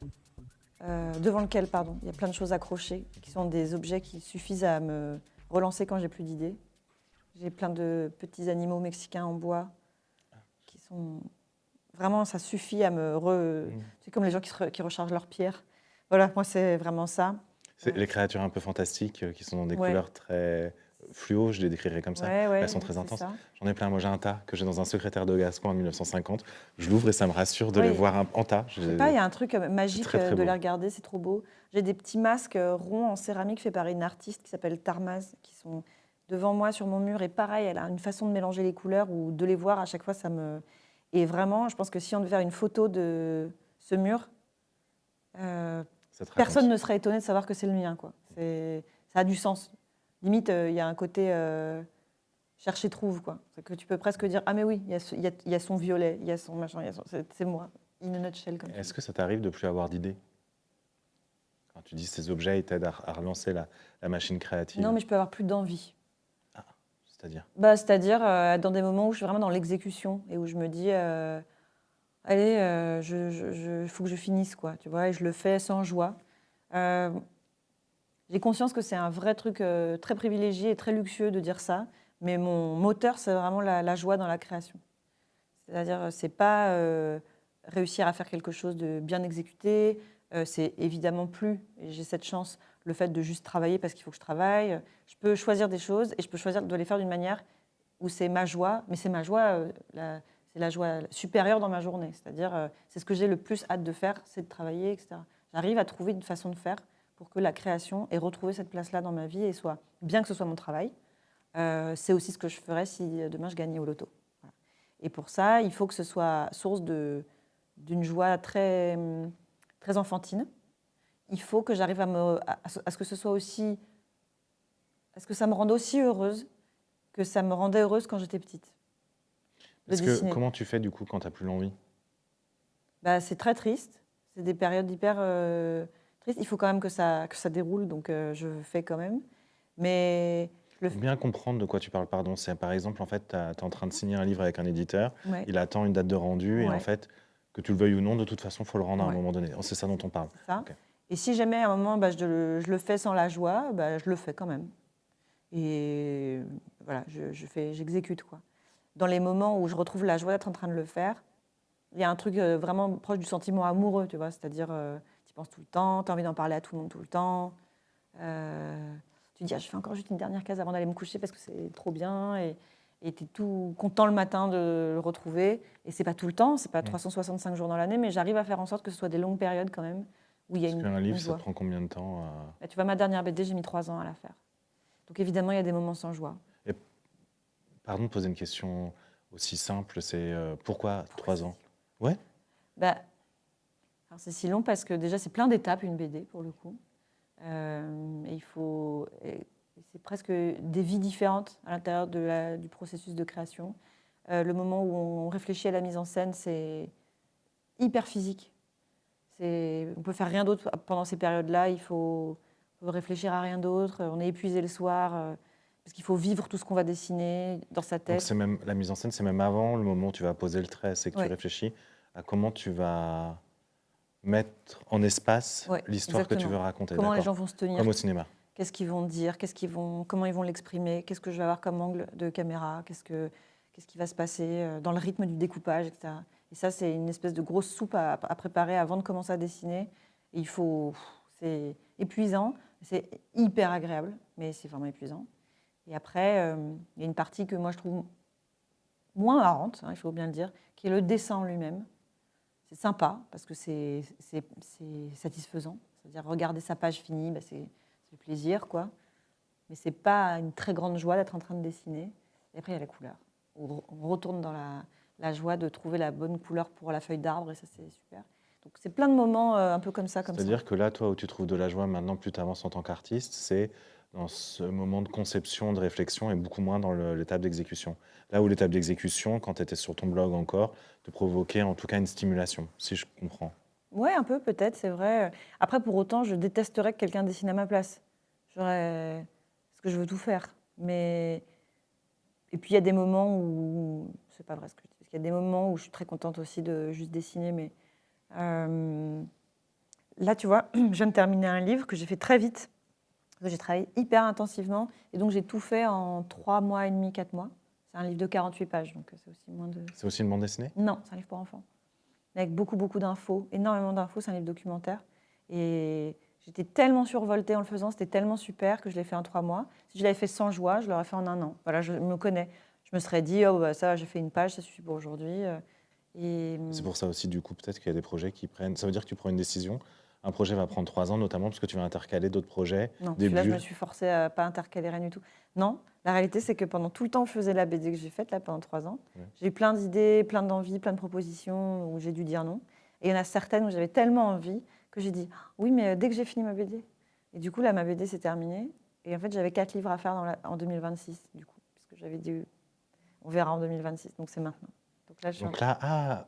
devant lequel, pardon, il y a plein de choses accrochées, qui sont des objets qui suffisent à me relancer quand j'ai plus d'idées. J'ai plein de petits animaux mexicains en bois qui sont... Vraiment, ça suffit à me... C'est comme les gens qui rechargent leurs pierres. Voilà, moi, c'est vraiment ça. C'est les créatures un peu fantastiques qui sont dans des couleurs très fluo, je les décrirais comme ça. Elles sont très intenses. J'en ai plein. Moi, j'ai un tas que j'ai dans un secrétaire de Gascon en 1950. Je l'ouvre et ça me rassure de les voir en tas. Je sais pas, il y a un truc magique de les regarder, c'est trop beau. J'ai des petits masques ronds en céramique faits par une artiste qui s'appelle Tarmaz, qui sont devant moi sur mon mur. Et pareil, elle a une façon de mélanger les couleurs ou de les voir à chaque fois, ça me... Et vraiment, je pense que si on devait faire une photo de ce mur, personne ne serait étonné de savoir que c'est le mien, quoi. Ça a du sens. Limite, il y a un côté cherche et trouve, quoi. C'est que tu peux presque dire, ah mais oui, il y a son violet, il y a son machin, c'est moi, in a nutshell, comme tu Est-ce dis. que ça t'arrive de plus avoir d'idées? Quand tu dis ces objets, ils t'aident à relancer la machine Non, créative. mais je peux avoir plus d'envie. Ah, c'est-à-dire? Bah, c'est-à-dire dans des moments où je suis vraiment dans l'exécution et où je me dis, allez, faut que je finisse, quoi, tu vois, et je le fais sans joie. Euh, j'ai conscience que c'est un vrai truc très privilégié et très luxueux de dire ça, mais mon moteur, c'est vraiment la joie dans la création. C'est-à-dire, c'est pas réussir à faire quelque chose de bien exécuté, c'est évidemment plus, et j'ai cette chance, le fait de juste travailler parce qu'il faut que je travaille. Je peux choisir des choses et je peux choisir de les faire d'une manière où c'est ma joie, mais c'est ma joie, c'est la joie supérieure dans ma journée. C'est-à-dire, c'est ce que j'ai le plus hâte de faire, c'est de travailler, etc. J'arrive à trouver une façon de faire pour que la création ait retrouvé cette place-là dans ma vie et soit, bien que ce soit mon travail, c'est aussi ce que je ferais si demain je gagnais au loto. Voilà. Et pour ça, il faut que ce soit source d'une joie très, très enfantine. Il faut que j'arrive à ce que ce soit aussi, à ce que ça me rende aussi heureuse que ça me rendait heureuse quand j'étais petite. De dessiner. Comment tu fais du coup quand tu n'as plus l'envie? Bah, c'est très triste. C'est des périodes hyper tristes. Il faut quand même que ça déroule, donc je fais quand même. Mais Il faut bien comprendre de quoi tu parles, pardon. C'est par exemple, en fait, tu es en train de signer un livre avec un éditeur, ouais, il attend une date de rendu, et en Ouais. fait, que tu le veuilles ou non, de toute façon, il faut le rendre à un Ouais. moment donné. C'est ça dont on parle. c'est ça. Ok. Et si jamais à un moment je le fais sans la joie, bah, je le fais quand même. Et voilà, j'exécute, quoi. Dans les moments où je retrouve la joie d'être en train de le faire, il y a un truc vraiment proche du sentiment amoureux, tu vois. C'est-à-dire, tu y penses tout le temps, tu as envie d'en parler à tout le monde tout le temps. Tu te dis, ah, je fais encore juste une dernière case avant d'aller me coucher parce que c'est trop bien. Et tu es tout content le matin de le retrouver. Et c'est pas tout le temps, c'est pas 365 jours dans l'année, mais j'arrive à faire en sorte que ce soit des longues périodes quand même où il y a Parce une qu'un livre, ça joie. prend combien de temps Bah, tu vois, ma dernière BD, j'ai mis 3 ans à la faire. Donc évidemment, il y a des moments sans joie. Pardon de poser une question aussi simple, c'est pourquoi 3 ans? Ouais. Bah, alors c'est si long parce que déjà, c'est plein d'étapes, une BD, pour le coup. Et c'est presque des vies différentes à l'intérieur du processus de création. Le moment où on réfléchit à la mise en scène, c'est hyper physique. On peut faire rien d'autre pendant ces périodes-là. Il faut réfléchir à rien d'autre. On est épuisé le soir parce qu'il faut vivre tout ce qu'on va dessiner dans sa Donc tête. c'est même la mise en scène, c'est même avant le moment où tu vas poser le trait, c'est que tu Ouais. réfléchis à comment tu vas mettre en espace Ouais, l'histoire que tu exactement. veux raconter. Comment les D'accord. gens vont se tenir, Comme au cinéma. qu'est-ce qu'ils vont dire, comment ils vont l'exprimer, qu'est-ce que je vais avoir comme angle de caméra, qu'est-ce qui va se passer dans le rythme du découpage, etc. Et ça, c'est une espèce de grosse soupe à préparer avant de commencer à dessiner. Et c'est épuisant, c'est hyper agréable, mais c'est vraiment épuisant. Et après, il y a une partie que moi je trouve moins marrante, il faut bien le dire, qui est le dessin en lui-même. C'est sympa parce que c'est satisfaisant. C'est-à-dire regarder sa page finie, bah, c'est plaisir, quoi. Mais c'est pas une très grande joie d'être en train de dessiner. Et après, il y a la couleur. On retourne dans la joie de trouver la bonne couleur pour la feuille d'arbre, et ça, c'est super. Donc, c'est plein de moments un peu comme ça. C'est-à-dire que là, toi, où tu trouves de la joie maintenant, plus tu avances en tant qu'artiste, c'est dans ce moment de conception, de réflexion, et beaucoup moins dans l'étape d'exécution. Là où l'étape d'exécution, quand tu étais sur ton blog encore, te provoquait en tout cas une stimulation, si je comprends. Ouais, un peu peut-être, c'est vrai. Après, pour autant, je détesterais que quelqu'un dessine à ma place. Parce que je veux tout faire. Et puis, il y a des moments où... C'est pas vrai ce que je dis. Parce qu'il y a des moments où je suis très contente aussi de juste dessiner. Mais là, tu vois, je viens de terminer un livre que j'ai fait très vite. Que j'ai travaillé hyper intensivement. Et donc, j'ai tout fait en 3 mois et demi, 4 mois. C'est un livre de 48 pages. Donc, c'est aussi moins de... C'est aussi une bande dessinée? Non, c'est un livre pour enfants. Avec beaucoup, beaucoup d'infos, énormément d'infos. C'est un livre documentaire. Et j'étais tellement survoltée en le faisant, c'était tellement super que je l'ai fait en 3 mois. Si je l'avais fait sans joie, je l'aurais fait en 1 an. Voilà, je me connais. Je me serais dit, oh, bah, ça va, j'ai fait une page, ça suffit pour aujourd'hui. C'est pour ça aussi, du coup, peut-être qu'il y a des projets qui prennent... Ça veut dire que tu prends une décision. Un projet va prendre 3 ans, notamment parce que tu vas intercaler d'autres projets. Non, des celui-là, je me bulles. suis forcée à ne pas intercaler rien du tout. Non, la réalité, c'est que pendant tout le temps où je faisais la BD que j'ai faite, là, pendant 3 ans, j'ai eu plein d'idées, plein d'envies, plein de propositions où j'ai dû dire non. Et il y en a certaines où j'avais tellement envie que j'ai dit oui, mais dès que j'ai fini ma BD. Et du coup, là, ma BD s'est terminée. Et en fait, j'avais 4 livres à faire en 2026, du coup, parce que que j'avais dit, on verra en 2026. Donc c'est maintenant. Donc là, Donc là,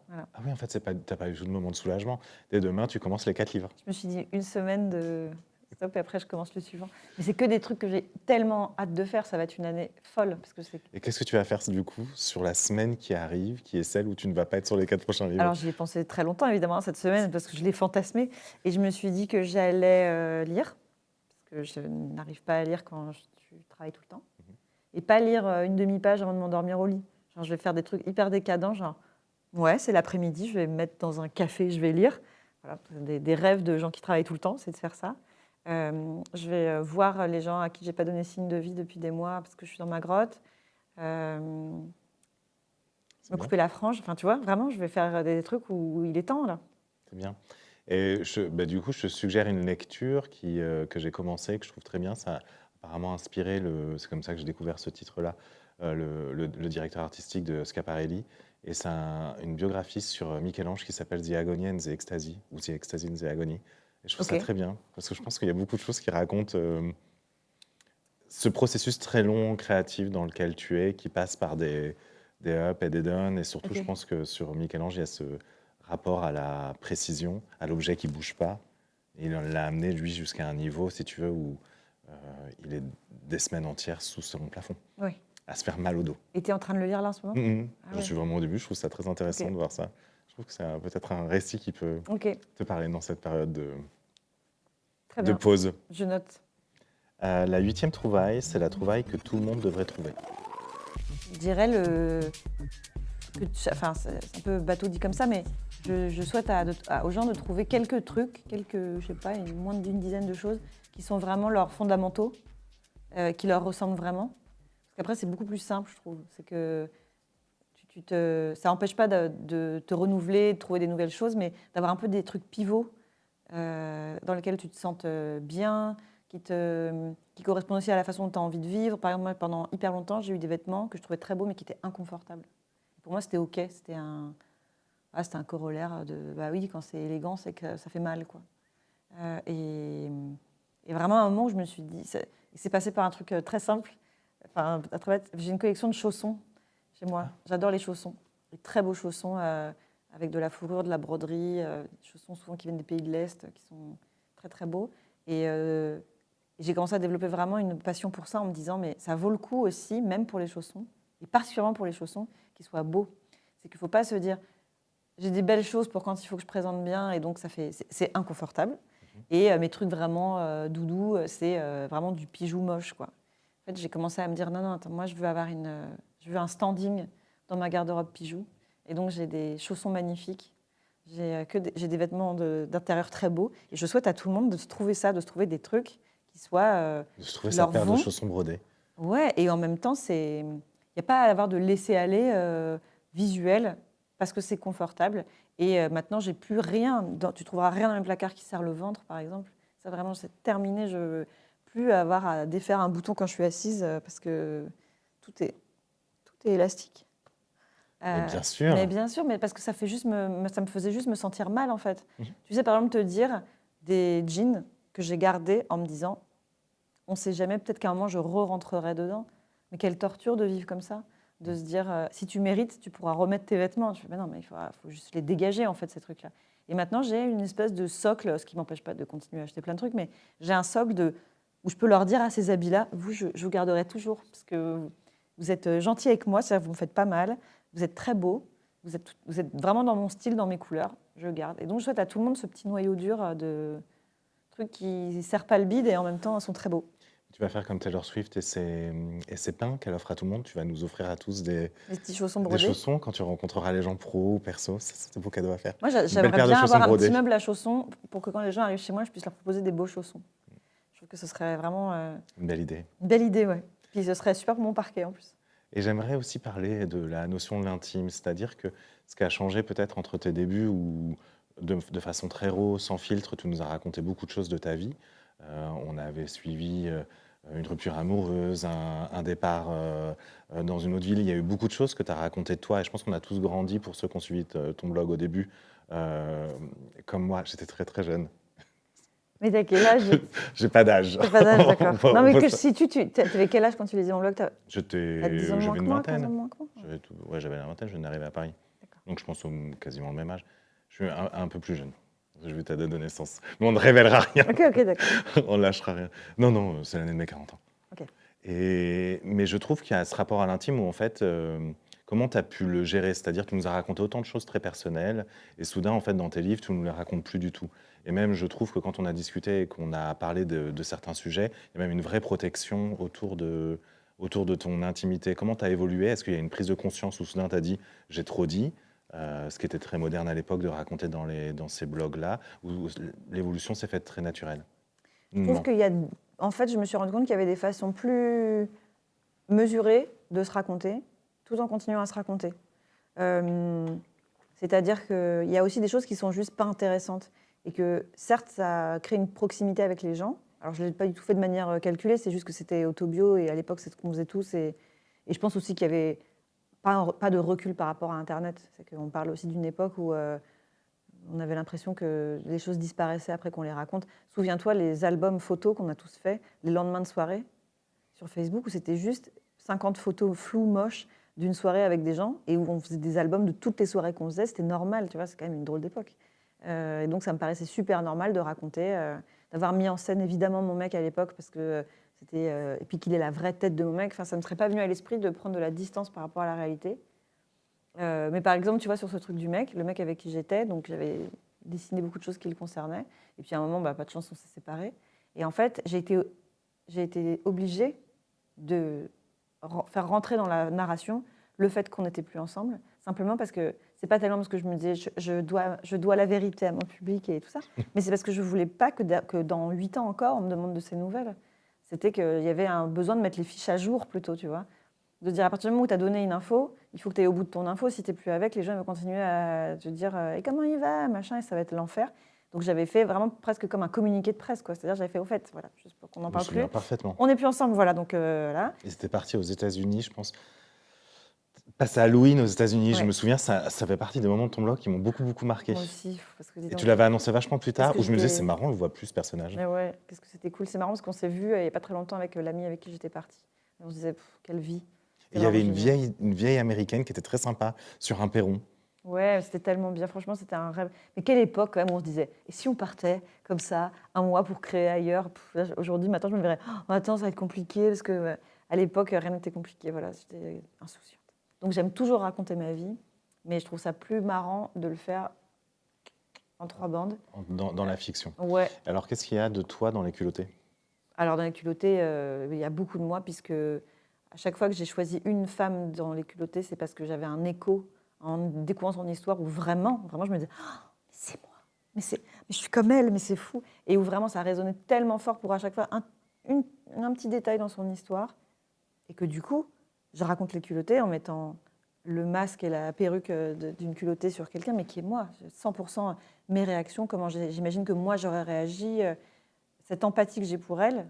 Voilà. ah oui, en fait, t'as pas eu tout de moment de soulagement. Dès demain, tu commences les 4 livres. Je me suis dit une semaine de stop et après je commence le suivant. Mais c'est que des trucs que j'ai tellement hâte de faire. Ça va être une année folle parce que c'est. Et qu'est-ce que tu vas faire du coup sur la semaine qui arrive, qui est celle où tu ne vas pas être sur les 4 prochains livres? Alors j'y ai pensé très longtemps évidemment cette semaine parce que je l'ai fantasmé et je me suis dit que j'allais lire parce que je n'arrive pas à lire quand tu travailles tout le temps et pas lire une demi-page avant de m'endormir au lit. Genre je vais faire des trucs hyper décadents, genre ouais c'est l'après-midi, je vais me mettre dans un café, je vais lire. Voilà, des rêves de gens qui travaillent tout le temps, c'est de faire ça. Je vais voir les gens à qui j'ai pas donné signe de vie depuis des mois parce que je suis dans ma grotte. Me bien. couper la frange, enfin tu vois, vraiment je vais faire des trucs où il est temps là. C'est bien. Et du coup, je te suggère une lecture que j'ai commencé, que je trouve très bien. Ça a apparemment inspiré, c'est comme ça que j'ai découvert ce titre-là, le directeur artistique de Schiaparelli. Et c'est une biographie sur Michel-Ange qui s'appelle The Agony and the Ecstasy, ou The Ecstasy and the Agony. Et je trouve ça Ok. très bien, parce que je pense qu'il y a beaucoup de choses qui racontent ce processus très long, créatif, dans lequel tu es, qui passe par des ups et des downs. Et surtout, Ok. je pense que sur Michel-Ange, il y a ce rapport à la précision, à l'objet qui ne bouge pas. Et il l'a amené, lui, jusqu'à un niveau, si tu veux, où il est des semaines entières sous son plafond, Oui. à se faire mal au dos. Et tu es en train de le lire là en ce moment? Ah Je ouais. suis vraiment au début, je trouve ça très intéressant Ok. de voir ça. Je trouve que c'est peut-être un récit qui peut Ok, te parler dans cette période très de bien. pause. Je note. La 8e trouvaille, c'est la trouvaille que tout le monde devrait trouver. Je dirais enfin, c'est un peu bateau dit comme ça, mais je souhaite aux gens de trouver quelques trucs, je sais pas, moins d'une dizaine de choses qui sont vraiment leurs fondamentaux, qui leur ressemblent vraiment. Parce qu'après, c'est beaucoup plus simple, je trouve. C'est que ça n'empêche pas de te renouveler, de trouver des nouvelles choses, mais d'avoir un peu des trucs pivots dans lesquels tu te sentes bien, qui correspondent aussi à la façon dont tu as envie de vivre. Par exemple, moi, pendant hyper longtemps, j'ai eu des vêtements que je trouvais très beaux, mais qui étaient inconfortables. Pour moi, c'était OK. C'était un corollaire de, bah oui, quand c'est élégant, c'est que ça fait mal, quoi. Et vraiment, à un moment où je me suis dit, c'est passé par un truc très simple. Enfin, j'ai une collection de chaussons chez moi. J'adore les chaussons. Des très beaux chaussons avec de la fourrure, de la broderie, des chaussons souvent qui viennent des pays de l'Est, qui sont très très beaux. Et j'ai commencé à développer vraiment une passion pour ça en me disant, mais ça vaut le coup aussi, même pour les chaussons, et particulièrement pour les chaussons, qu'ils soient beaux. C'est qu'il ne faut pas se dire, j'ai des belles choses pour quand il faut que je présente bien, et donc c'est inconfortable. Et mes trucs vraiment doudous, c'est vraiment du bijou moche, quoi. En fait, j'ai commencé à me dire, non, attends, moi, je veux un standing dans ma garde-robe bijou. Et donc, j'ai des chaussons magnifiques. J'ai des vêtements d'intérieur très beaux. Et je souhaite à tout le monde de se trouver ça, de se trouver des trucs qui soient. De se trouver qui sa leur paire de vont. chaussons brodés. Ouais, et en même temps, il n'y a pas à avoir de laisser-aller visuel parce que c'est confortable. Et maintenant, j'ai plus rien. Tu trouveras rien dans mes placards qui serre le ventre, par exemple. Ça, vraiment, c'est terminé. Je veux plus avoir à défaire un bouton quand je suis assise parce que tout est élastique. Mais bien sûr. Mais bien sûr, mais parce que ça me faisait juste me sentir mal, en fait. Tu sais, par exemple, te dire des jeans que j'ai gardés en me disant, on ne sait jamais, peut-être qu'à un moment, je re-rentrerai dedans. Mais quelle torture de vivre comme ça, de se dire, si tu mérites, tu pourras remettre tes vêtements. Je fais, mais non, mais il faut juste les dégager, en fait, ces trucs-là. Et maintenant, j'ai une espèce de socle, ce qui ne m'empêche pas de continuer à acheter plein de trucs, mais j'ai un socle où je peux leur dire à ces habits-là, je vous garderai toujours, parce que vous êtes gentils avec moi, ça vous me faites pas mal, vous êtes très beaux, vous êtes vraiment dans mon style, dans mes couleurs, je garde. Et donc, je souhaite à tout le monde ce petit noyau dur de trucs qui ne serrent pas le bide et en même temps sont très beaux. Tu vas faire comme Taylor Swift et ses pains qu'elle offre à tout le monde. Tu vas nous offrir à tous des petits chaussons brodés. chaussons quand tu rencontreras les gens pro ou perso. C'est un beau cadeau à faire. Moi, j'aimerais bien avoir un petit meuble à chaussons pour que quand les gens arrivent chez moi, je puisse leur proposer des beaux chaussons. Je trouve que ce serait vraiment une belle idée. Une belle idée, ouais. Puis ce serait super pour mon parquet en plus. Et j'aimerais aussi parler de la notion de l'intime, c'est-à-dire que ce qui a changé peut-être entre tes débuts où de façon très raw, sans filtre, tu nous as raconté beaucoup de choses de ta vie. On avait suivi une rupture amoureuse, un départ dans une autre ville. Il y a eu beaucoup de choses que tu as racontées de toi et je pense qu'on a tous grandi pour ceux qui ont suivi ton blog au début. Comme moi, j'étais très très jeune. Mais t'as quel âge? J'ai pas d'âge. T'as pas d'âge, d'accord. On Non, mais va que ça- si t'avais quel âge quand tu lisais mon blog? T'as 10 ans de moins J'avais que une moi, 15 ans de vingtaine. moins que moi? J'avais la vingtaine, je venais d'arriver à Paris. D'accord. Donc je pense quasiment le même âge. Je suis un peu plus jeune. Je vais ta date de naissance. Mais on ne révélera rien. Ok, d'accord. On ne lâchera rien. Non, non, c'est l'année de mes 40 ans. Ok. Mais je trouve qu'il y a ce rapport à l'intime où, en fait, comment tu as pu le gérer? C'est-à-dire que tu nous as raconté autant de choses très personnelles, et soudain, en fait, dans tes livres, tu ne nous les racontes plus du tout. Et même, je trouve que quand on a discuté et qu'on a parlé de certains sujets, il y a même une vraie protection autour de ton intimité. Comment tu as évolué? Est-ce qu'il y a une prise de conscience où soudain tu as dit j'ai trop dit, ce qui était très moderne à l'époque de raconter dans ces blogs-là, où l'évolution s'est faite très naturelle? Je trouve Non. qu'il y a. En fait, je me suis rendu compte qu'il y avait des façons plus mesurées de se raconter, tout en continuant à se raconter. C'est-à-dire qu'il y a aussi des choses qui sont juste pas intéressantes. Et que certes, ça crée une proximité avec les gens. Alors, je ne l'ai pas du tout fait de manière calculée, c'est juste que c'était autobio et à l'époque, c'est ce qu'on faisait tous. Et je pense aussi qu'il n'y avait pas de recul par rapport à Internet. C'est qu'on parle aussi d'une époque où on avait l'impression que les choses disparaissaient après qu'on les raconte. Souviens-toi les albums photos qu'on a tous faits les lendemains de soirée sur Facebook où c'était juste 50 photos floues, moches d'une soirée avec des gens et où on faisait des albums de toutes les soirées qu'on faisait. C'était normal, tu vois, c'est quand même une drôle d'époque. Et donc ça me paraissait super normal de raconter, d'avoir mis en scène évidemment mon mec à l'époque parce que c'était et puis qu'il est la vraie tête de mon mec. Enfin, ça ne me serait pas venu à l'esprit de prendre de la distance par rapport à la réalité. Mais par exemple, tu vois, sur ce truc du mec, le mec avec qui j'étais, donc j'avais dessiné beaucoup de choses qui le concernaient. Et puis à un moment, pas de chance, on s'est séparés. Et en fait, j'ai été obligée de faire rentrer dans la narration le fait qu'on n'était plus ensemble, simplement parce que c'est pas tellement parce que je me disais je dois la vérité à mon public et tout ça, mais c'est parce que je voulais pas que dans 8 ans encore, on me demande de ces nouvelles. C'était qu'il y avait un besoin de mettre les fiches à jour plutôt, tu vois. De dire à partir du moment où tu as donné une info, il faut que tu ailles au bout de ton info. Si tu n'es plus avec, les gens vont continuer à te dire et comment il va, machin, et ça va être l'enfer. Donc j'avais fait vraiment presque comme un communiqué de presse, quoi. C'est-à-dire j'avais fait au fait, voilà, juste pour qu'on n'en Je me parle plus. souviens parfaitement. On n'est plus ensemble, voilà. Donc voilà. Et c'était parti aux États-Unis, je pense. Passer Halloween aux États-Unis, je Ouais. me souviens, ça fait partie des moments de ton blog qui m'ont beaucoup marqué. Moi aussi, parce que dis Et donc, tu l'avais annoncé vachement plus Parce tard, que où je me disais, j'étais- c'est marrant, on le voit plus, ce personnage. mais ouais, qu'est-ce que c'était cool. C'est marrant parce qu'on s'est vu il n'y a pas très longtemps avec l'ami avec qui j'étais partie. Et on se disait quelle vie. Et il y avait vraiment génial. une vieille américaine qui était très sympa sur un perron. Ouais, c'était tellement bien. Franchement, c'était un rêve. Mais quelle époque, quand même, où on se disait, et si on partait comme ça, un mois pour créer ailleurs? Là, aujourd'hui, maintenant, je me verrais, oh, attends, ça va être compliqué, parce que à l'époque, rien n'était compliqué. Voilà, j'étais insouciante. Donc, j'aime toujours raconter ma vie, mais je trouve ça plus marrant de le faire en 3 bandes. Dans la fiction. Ouais. Alors, qu'est-ce qu'il y a de toi dans les culottés? Alors, dans les culottés, il y a beaucoup de moi, puisque à chaque fois que j'ai choisi une femme dans les culottés, c'est parce que j'avais un écho en découvrant son histoire où vraiment, je me disais, oh, c'est moi, mais je suis comme elle, mais c'est fou. Et où vraiment ça résonnait tellement fort pour à chaque fois un petit détail dans son histoire. Et que du coup, je raconte les culottés en mettant le masque et la perruque d'une culottée sur quelqu'un, mais qui est moi. 100% mes réactions, comment j'imagine que moi j'aurais réagi, cette empathie que j'ai pour elle,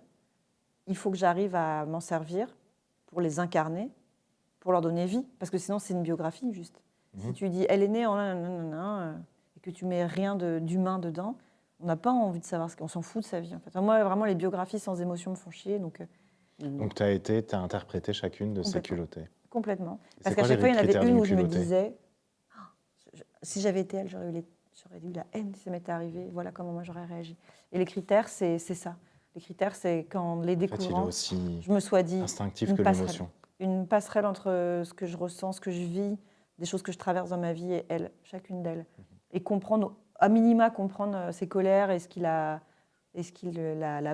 il faut que j'arrive à m'en servir pour les incarner, pour leur donner vie, parce que sinon c'est une biographie juste. Si tu dis elle est née en nanana, et que tu mets rien d'humain dedans, on n'a pas envie de savoir on s'en fout de sa vie. En fait. Enfin, moi, vraiment, les biographies sans émotion me font chier. Donc tu as interprété chacune de ces culottés. Complètement. Et Parce c'est qu'à quoi chaque les fois, il y en avait critères une d'une où je me culottée? disais, si j'avais été elle, j'aurais eu la haine si ça m'était arrivé. Voilà comment moi j'aurais réagi. Et les critères, c'est ça. Les critères, c'est quand les En fait, il est découvrant, aussi je me sois dit instinctif une que passerelle. l'émotion. Une passerelle entre ce que je ressens, ce que je vis, des choses que je traverse dans ma vie et elle, chacune d'elles. Et comprendre, à minima, comprendre ses colères et ce qui la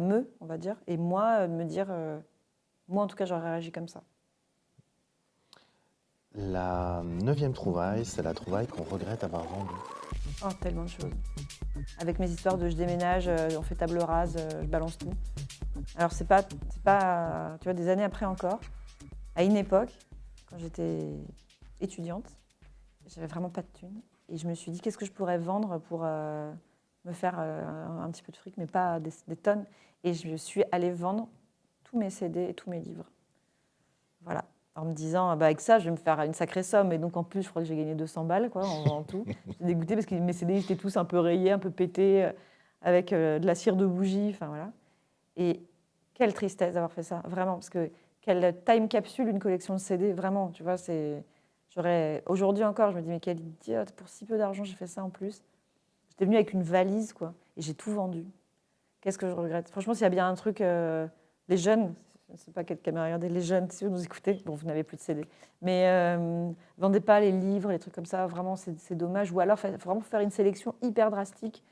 meut, on va dire. Et moi, me dire, moi en tout cas, j'aurais réagi comme ça. La 9e trouvaille, c'est la trouvaille qu'on regrette avoir vendue. Oh, tellement de choses. Avec mes histoires de je déménage, on fait table rase, je balance tout. Alors c'est pas, tu vois, des années après encore, à une époque, quand j'étais étudiante, j'avais vraiment pas de thunes. Et je me suis dit, qu'est-ce que je pourrais vendre pour me faire un petit peu de fric, mais pas des tonnes. Et je suis allée vendre tous mes CD et tous mes livres. Voilà. En me disant, avec ça, je vais me faire une sacrée somme. Et donc, en plus, je crois que j'ai gagné 200 balles quoi, en vendant tout. J'étais dégoûtée parce que mes CD étaient tous un peu rayés, un peu pétés. avec de la cire de bougie, enfin voilà. Et quelle tristesse d'avoir fait ça, vraiment, parce que quelle time capsule, une collection de CD, vraiment, tu vois, aujourd'hui encore, je me dis, mais quelle idiote, pour si peu d'argent, j'ai fait ça en plus. J'étais venue avec une valise, quoi, et j'ai tout vendu. Qu'est-ce que je regrette? Franchement, s'il y a bien un truc, les jeunes, je ne sais pas quelle caméra regarder, les jeunes, si vous nous écoutez, bon, vous n'avez plus de CD, mais vendez pas les livres, les trucs comme ça, vraiment, c'est dommage. Ou alors, il faut vraiment faire une sélection hyper drastique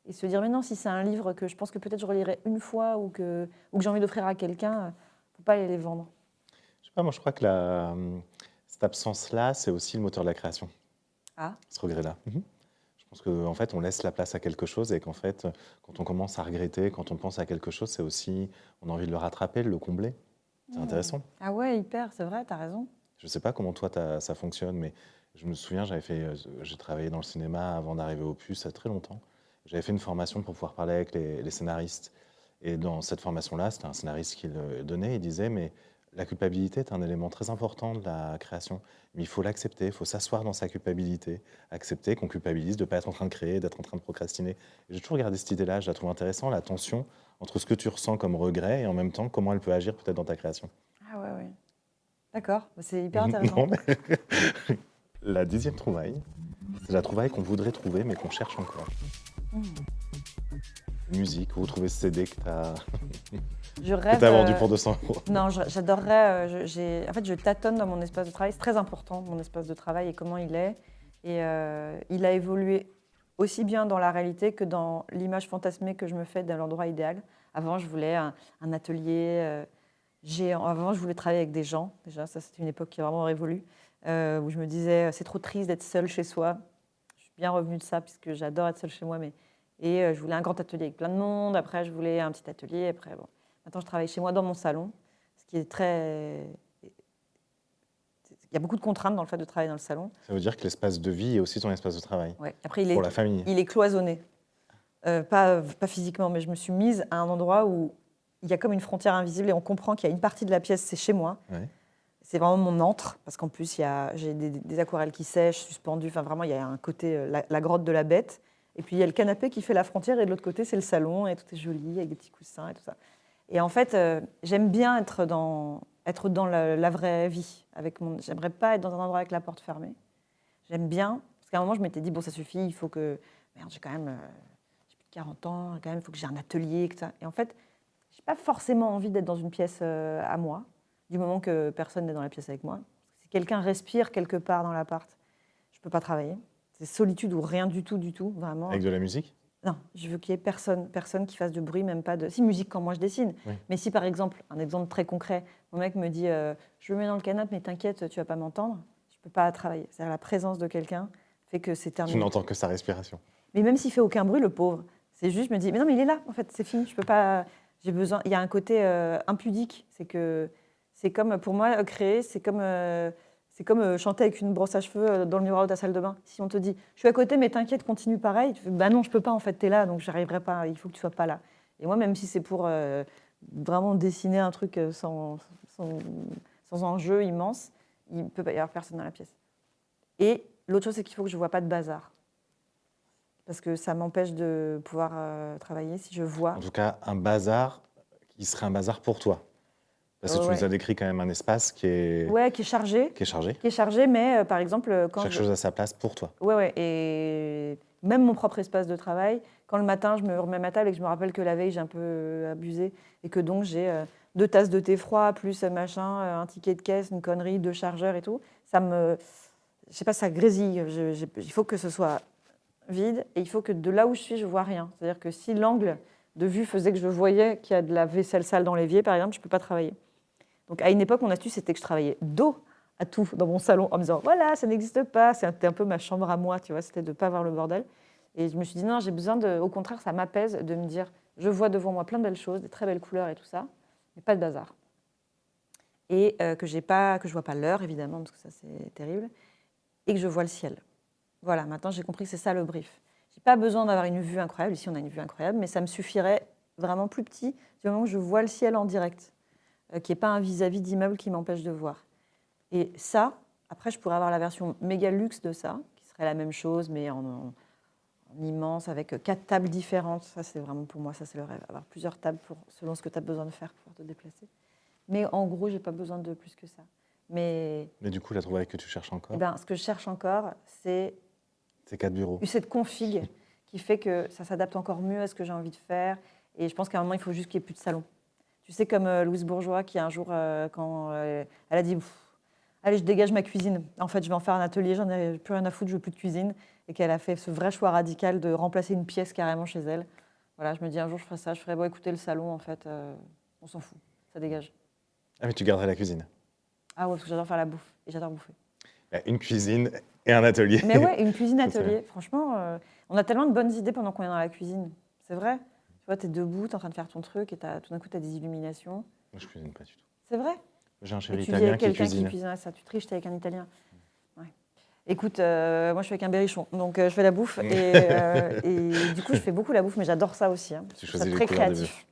et se dire, mais non, si c'est un livre que je pense que peut-être je relirai une fois ou que j'ai envie d'offrir à quelqu'un, il ne faut pas les vendre. Je sais pas, moi je crois que cette absence-là, c'est aussi le moteur de la création, Ah, ce regret-là. Je pense qu'en fait, on laisse la place à quelque chose et qu'en fait, quand on commence à regretter, quand on pense à quelque chose, c'est aussi, on a envie de le rattraper, de le combler. C'est intéressant. Ah ouais, hyper, c'est vrai, t'as raison. Je ne sais pas comment toi, ça fonctionne, mais je me souviens, j'ai travaillé dans le cinéma avant d'arriver au Puce, il y a très longtemps. J'avais fait une formation pour pouvoir parler avec les scénaristes. Et dans cette formation-là, c'était un scénariste qui le donnait, il disait, mais la culpabilité est un élément très important de la création. Mais il faut l'accepter, il faut s'asseoir dans sa culpabilité, accepter qu'on culpabilise de ne pas être en train de créer, d'être en train de procrastiner. Et j'ai toujours gardé cette idée-là, je la trouve intéressante, la tension entre ce que tu ressens comme regret et en même temps comment elle peut agir peut-être dans ta création. Ah ouais, ouais. D'accord, c'est hyper intéressant. Non, mais la 10e trouvaille, c'est la trouvaille qu'on voudrait trouver mais qu'on cherche encore. Musique, retrouver ce CD que Je rêve. tu as vendu pour 200 €. Non, j'adorerais. En fait, je tâtonne dans mon espace de travail. C'est très important, mon espace de travail et comment il est. Et il a évolué aussi bien dans la réalité que dans l'image fantasmée que je me fais de l'endroit idéal. Avant, je voulais un atelier géant. Avant, je voulais travailler avec des gens. Déjà, ça, c'est une époque qui est vraiment révolue, où je me disais, c'est trop triste d'être seule chez soi. Je suis bien revenue de ça, puisque j'adore être seule chez moi. Et je voulais un grand atelier avec plein de monde. Après, je voulais un petit atelier. Après, bon. Maintenant, je travaille chez moi dans mon salon, ce qui est très... Il y a beaucoup de contraintes dans le fait de travailler dans le salon. Ça veut dire que l'espace de vie est aussi ton espace de travail. Ouais. Après, pour la famille. Il est cloisonné. Pas physiquement, mais je me suis mise à un endroit où il y a comme une frontière invisible et on comprend qu'il y a une partie de la pièce, c'est chez moi. Ouais. C'est vraiment mon antre, parce qu'en plus, j'ai des aquarelles qui sèchent, suspendues. Enfin, vraiment, il y a un côté, la grotte de la bête. Et puis, il y a le canapé qui fait la frontière, et de l'autre côté, c'est le salon, et tout est joli, avec des petits coussins et tout ça. Et en fait, j'aime bien être dans la vraie vie. J'aimerais pas être dans un endroit avec la porte fermée. J'aime bien, parce qu'à un moment, je m'étais dit, bon, ça suffit, il faut que... Merde, j'ai quand même... j'ai plus de 40 ans, quand même, il faut que j'ai un atelier, que ça. Et en fait, j'ai pas forcément envie d'être dans une pièce à moi, du moment que personne n'est dans la pièce avec moi. Si quelqu'un respire quelque part dans l'appart, je peux pas travailler. C'est solitude ou rien du tout, vraiment. Avec de la musique? Non, je veux qu'il y ait personne qui fasse de bruit, même pas de... Si, musique quand moi je dessine. Oui. Mais si par exemple, un exemple très concret, mon mec me dit je me mets dans le canapé, mais t'inquiète, tu vas pas m'entendre, je peux pas travailler. C'est-à-dire la présence de quelqu'un fait que c'est Tu terminé. n'entends que sa respiration. Mais même s'il fait aucun bruit, le pauvre, c'est juste, je me dis mais non, mais il est là, en fait, c'est fini, je peux pas... J'ai besoin... Il y a un côté impudique, c'est comme, pour moi, créer, c'est comme chanter avec une brosse à cheveux dans le miroir de ta salle de bain. Si on te dit, je suis à côté, mais t'inquiète, continue pareil, tu fais, bah non, je peux pas, en fait, t'es là, donc j'arriverai pas, il faut que tu sois pas là. Et moi, même si c'est pour vraiment dessiner un truc sans enjeu immense, il peut pas y avoir personne dans la pièce. Et l'autre chose, c'est qu'il faut que je vois pas de bazar. Parce que ça m'empêche de pouvoir travailler si je vois. En tout cas, un bazar qui serait un bazar pour toi. Parce que tu nous as décrit quand même un espace qui est, qui est chargé. qui est chargé. Qui est chargé, mais par exemple, quand Chaque chose à sa place pour toi. Ouais, et même mon propre espace de travail, quand le matin je me remets à ma table et que je me rappelle que la veille j'ai un peu abusé et que donc j'ai 2 tasses de thé froid plus machin, un ticket de caisse, une connerie, 2 chargeurs et tout, je sais pas, ça grésille. Il faut que ce soit vide et il faut que de là où je suis je vois rien. C'est-à-dire que si l'angle de vue faisait que je voyais qu'il y a de la vaisselle sale dans l'évier par exemple, je peux pas travailler. Donc à une époque mon astuce c'était que je travaillais dos à tout dans mon salon en me disant voilà, ça n'existe pas, c'était un peu ma chambre à moi, tu vois, c'était de ne pas voir le bordel. Et je me suis dit non, j'ai besoin au contraire, ça m'apaise de me dire je vois devant moi plein de belles choses, des très belles couleurs et tout ça, mais pas de bazar. Et que je vois pas l'heure évidemment parce que ça c'est terrible, et que je vois le ciel. Voilà, maintenant j'ai compris que c'est ça le brief. J'ai pas besoin d'avoir une vue incroyable, ici on a une vue incroyable, mais ça me suffirait vraiment plus petit du moment où je vois le ciel en direct, qu'il n'y ait pas un vis-à-vis d'immeuble qui m'empêche de voir. Et ça, après, je pourrais avoir la version méga luxe de ça, qui serait la même chose, mais immense, avec 4 tables différentes. Ça, c'est vraiment pour moi, ça, c'est le rêve. Avoir plusieurs tables selon ce que tu as besoin de faire pour te déplacer. Mais en gros, j'ai pas besoin de plus que ça. Mais du coup, la trouvaille que tu cherches encore, eh ben, ce que je cherche encore, c'est c'est 4 bureaux. cette config qui fait que ça s'adapte encore mieux à ce que j'ai envie de faire. Et je pense qu'à un moment, il faut juste qu'il n'y ait plus de salon. Tu sais, comme Louise Bourgeois, qui un jour, quand elle a dit allez, je dégage ma cuisine. En fait, je vais en faire un atelier, j'en ai plus rien à foutre, je veux plus de cuisine. Et qu'elle a fait ce vrai choix radical de remplacer une pièce carrément chez elle. Voilà, je me dis un jour, je ferai ça. Je ferai bon, écoutez, le salon, en fait, on s'en fout. Ça dégage. Ah, mais tu garderais la cuisine. Ah ouais, parce que j'adore faire la bouffe. Et j'adore bouffer. Une cuisine et un atelier. Mais ouais, une cuisine Ça, c'est atelier. Franchement, on a tellement de bonnes idées pendant qu'on est dans la cuisine. C'est vrai. Tu vois, t'es debout, t'es en train de faire ton truc et tout d'un coup, t'as des illuminations. Moi, je cuisine pas du tout. C'est vrai. J'ai un Et chéri tu vis italien avec qui quelqu'un qui cuisine. cuisine ça. Tu triches, t'es avec un Italien. Ouais. Écoute, moi, je suis avec un berrichon. Donc, je fais la bouffe. Et du coup, je fais beaucoup la bouffe, mais j'adore ça aussi. Hein. Tu Je trouve ça choisis les très couleurs de créatif,